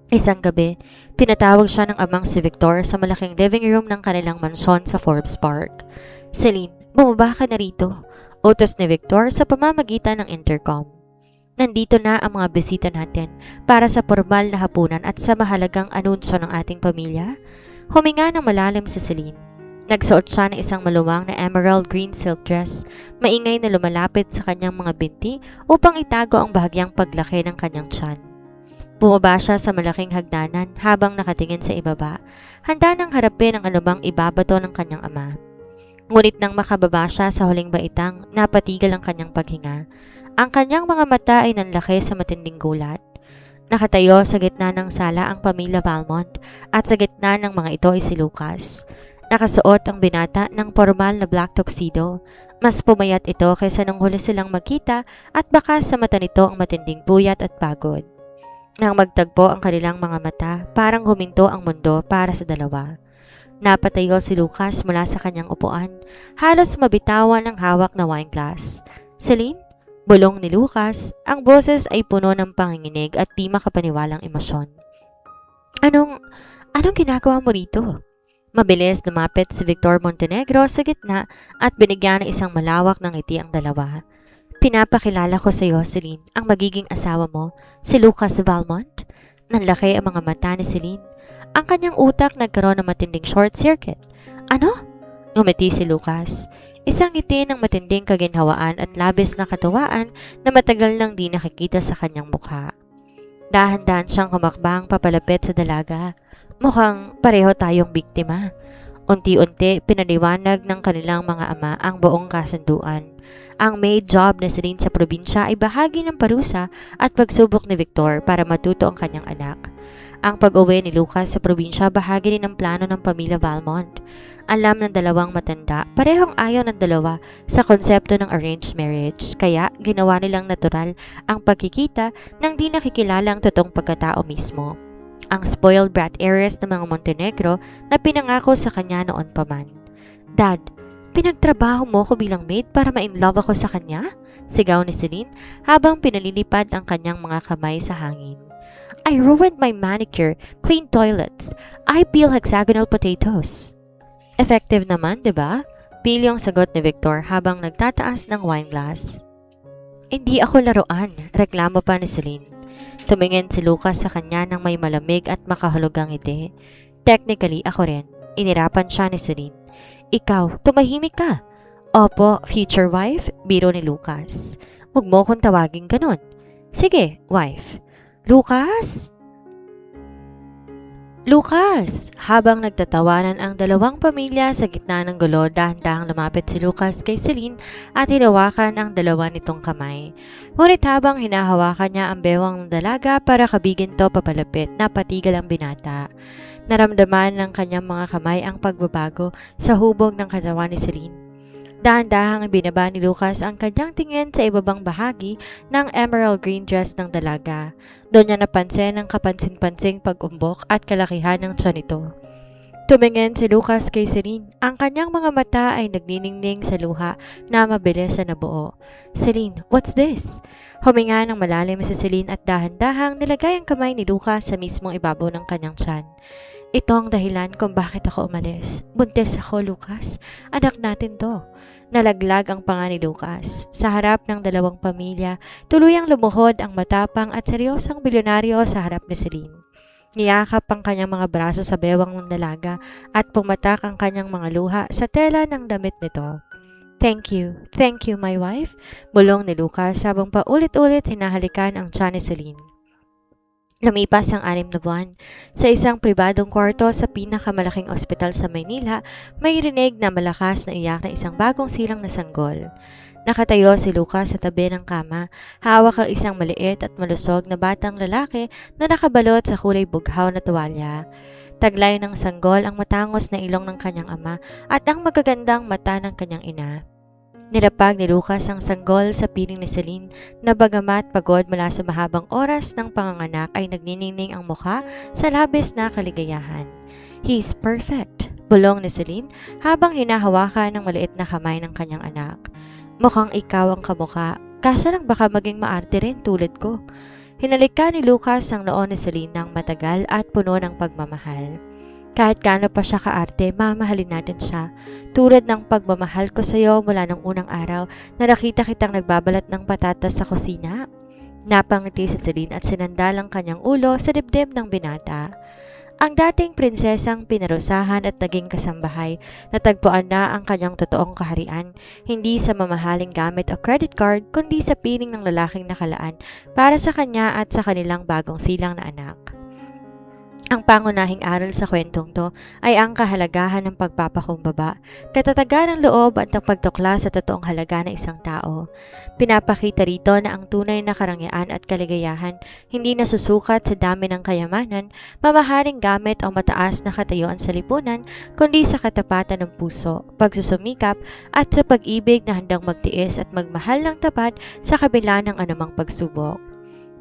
Isang gabi, pinatawag siya ng amang si Victor sa malaking living room ng kanilang mansyon sa Forbes Park. Celine, bumaba ka na rito, utos ni Victor sa pamamagitan ng intercom. Nandito na ang mga bisita natin para sa formal na hapunan at sa mahalagang anunsyo ng ating pamilya. Huminga ng malalim si Celine. Nagsuot siya ng isang maluwang na emerald green silk dress, maingay na lumalapit sa kanyang mga binti upang itago ang bahagyang paglaki ng kanyang tiyan. Bumaba siya sa malaking hagdanan habang nakatingin sa ibaba, handa nang harapin ang anumang ibabato ng kanyang ama. Ngunit nang makababa siya sa huling baitang, napatigil ang kanyang paghinga. Ang kanyang mga mata ay nanlaki sa matinding gulat. Nakatayo sa gitna ng sala ang pamilya Valmont at sa gitna ng mga ito ay si Lucas. Nakasuot ang binata ng formal na black tuxedo. Mas pumayat ito kaysa nung huli silang magkita at baka sa mata nito ang matinding puyat at pagod. Nang magtagpo ang kanilang mga mata, parang huminto ang mundo para sa dalawa. Napatayo si Lucas mula sa kanyang upuan, halos mabitawan ng hawak na wine glass. Celine? Bulong ni Lucas, ang boses ay puno ng panginginig at di makapaniwalang emosyon. Anong ginagawa mo rito? Mabilis lumapit si Victor Montenegro sa gitna at binigyan ng isang malawak ng ngiti ang dalawa. Pinapakilala ko sa iyo, Celine, ang magiging asawa mo, si Lucas Valmont. Nanlaki ang mga mata ni Celine. Ang kanyang utak nagkaroon ng matinding short circuit. Ano? Ngumiti si Lucas. Isang ngiti ng matinding kaginhawaan at labis na katuwaan na matagal nang di nakikita sa kanyang mukha. Dahan-dahan siyang humakbang papalapit sa dalaga. Mukhang pareho tayong biktima. Unti-unti pinaliwanag ng kanilang mga ama ang buong kasunduan. Ang maid job na Celine sa probinsya ay bahagi ng parusa at pagsubok ni Victor para matuto ang kanyang anak. Ang pag-uwi ni Lucas sa probinsya bahagi din ng plano ng pamilya Valmont. Alam ng dalawang matanda, parehong ayaw ng dalawa sa konsepto ng arranged marriage, kaya ginawa nilang natural ang pagkikita nang di nakikilala ang totoong pagkatao mismo. Ang spoiled brat heiress ng mga Montenegro na pinangako sa kanya noon pa man. Dad, pinagtrabaho mo ko bilang maid para ma-inlove ako sa kanya? Sigaw ni Celine habang pinalilipad ang kanyang mga kamay sa hangin. I ruined my manicure, clean toilets, I peel hexagonal potatoes. Effective naman, di ba? Pilyong sagot ni Victor habang nagtataas ng wine glass. Hindi ako laruan, reklamo pa ni Celine. Tumingin si Lucas sa kanya ng may malamig at makahulugang ngiti. Technically, ako rin. Inirapan siya ni Celine. Ikaw, tumahimik ka. Opo, future wife, biro ni Lucas. Huwag mo kong tawagin ganon. Sige, wife. Lucas? Lucas! Habang nagtatawanan ang dalawang pamilya sa gitna ng gulo, dahan-dahang lumapit si Lucas kay Celine at hinawakan ang dalawa nitong kamay. Ngunit habang hinahawakan niya ang bewang ng dalaga para kabigin to papalapit, napatigil ang binata. Naramdaman ng kanyang mga kamay ang pagbabago sa hubog ng katawan ni Celine. Dahan-dahang binaba ni Lucas ang kanyang tingin sa ibabang bahagi ng emerald green dress ng dalaga. Doon niya napansin ang kapansin-pansing pag-umbok at kalakihan ng tiyan nito. Tumingin si Lucas kay Celine. Ang kanyang mga mata ay nagniningning sa luha na mabilis na nabuo. Celine, what's this? Huminga ng malalim si Celine at dahan-dahang nilagay ang kamay ni Lucas sa mismong ibabaw ng kanyang tiyan. Ito ang dahilan kung bakit ako umalis. Buntis ako, Lucas. Anak natin to. Nalaglag ang panga ni Lucas. Sa harap ng dalawang pamilya, tuluyang lumuhod ang matapang at seryosang bilyonaryo sa harap ni Celine. Niyakap ang kanyang mga braso sa bewang ng dalaga at pumatak ang kanyang mga luha sa tela ng damit nito. Thank you, my wife, bulong ni Lucas habang paulit-ulit hinahalikan ang tiyan ni Celine. Lumipas ang 6 na buwan. Sa isang pribadong kwarto sa pinakamalaking ospital sa Maynila, may rinig na malakas na iyak ng isang bagong silang na sanggol. Nakatayo si Lucas sa tabi ng kama, hawak ang isang maliit at malusog na batang lalaki na nakabalot sa kulay bughaw na tuwalya. Taglay ng sanggol ang matangos na ilong ng kanyang ama at ang magagandang mata ng kanyang ina. Nilapag ni Lucas ang sanggol sa piling ni Celine na bagamat pagod mula sa mahabang oras ng panganganak ay nagniningning ang mukha sa labis na kaligayahan. He's perfect, bulong ni Celine habang hinahawakan ng maliit na kamay ng kanyang anak. Mukhang ikaw ang kamukha, kaso lang baka maging maarte rin tulad ko. Hinalika ni Lucas ang noo ni Celine ng matagal at puno ng pagmamahal. Kahit gaano pa siya kaarte, mamahalin natin siya. Tulad ng pagmamahal ko sa iyo mula ng unang araw na nakita kitang nagbabalat ng patatas sa kusina. Napangiti si Celine at sinandal ang kanyang ulo sa dibdib ng binata. Ang dating prinsesang pinarusahan at naging kasambahay, natagpuan na ang kanyang totoong kaharian, hindi sa mamahaling gamit o credit card, kundi sa piling ng lalaking nakalaan para sa kanya at sa kanilang bagong silang na anak. Ang pangunahing aral sa kwentong to ay ang kahalagahan ng pagpapakumbaba, katatagan ng loob at ang pagtukla sa totoong halaga ng isang tao. Pinapakita rito na ang tunay na karangyaan at kaligayahan hindi nasusukat sa dami ng kayamanan, mamahaling gamit o mataas na katayuan sa lipunan, kundi sa katapatan ng puso, pagsusumikap at sa pag-ibig na handang magtiis at magmahal ng tapat sa kabila ng anumang pagsubok.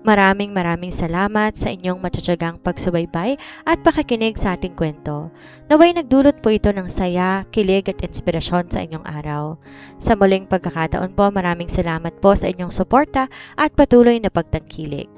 Maraming salamat sa inyong matyagang pagsubaybay at pakikinig sa ating kwento. Naway nagdulot po ito ng saya, kilig at inspirasyon sa inyong araw. Sa muling pagkakataon po, maraming salamat po sa inyong suporta at patuloy na pagtangkilik.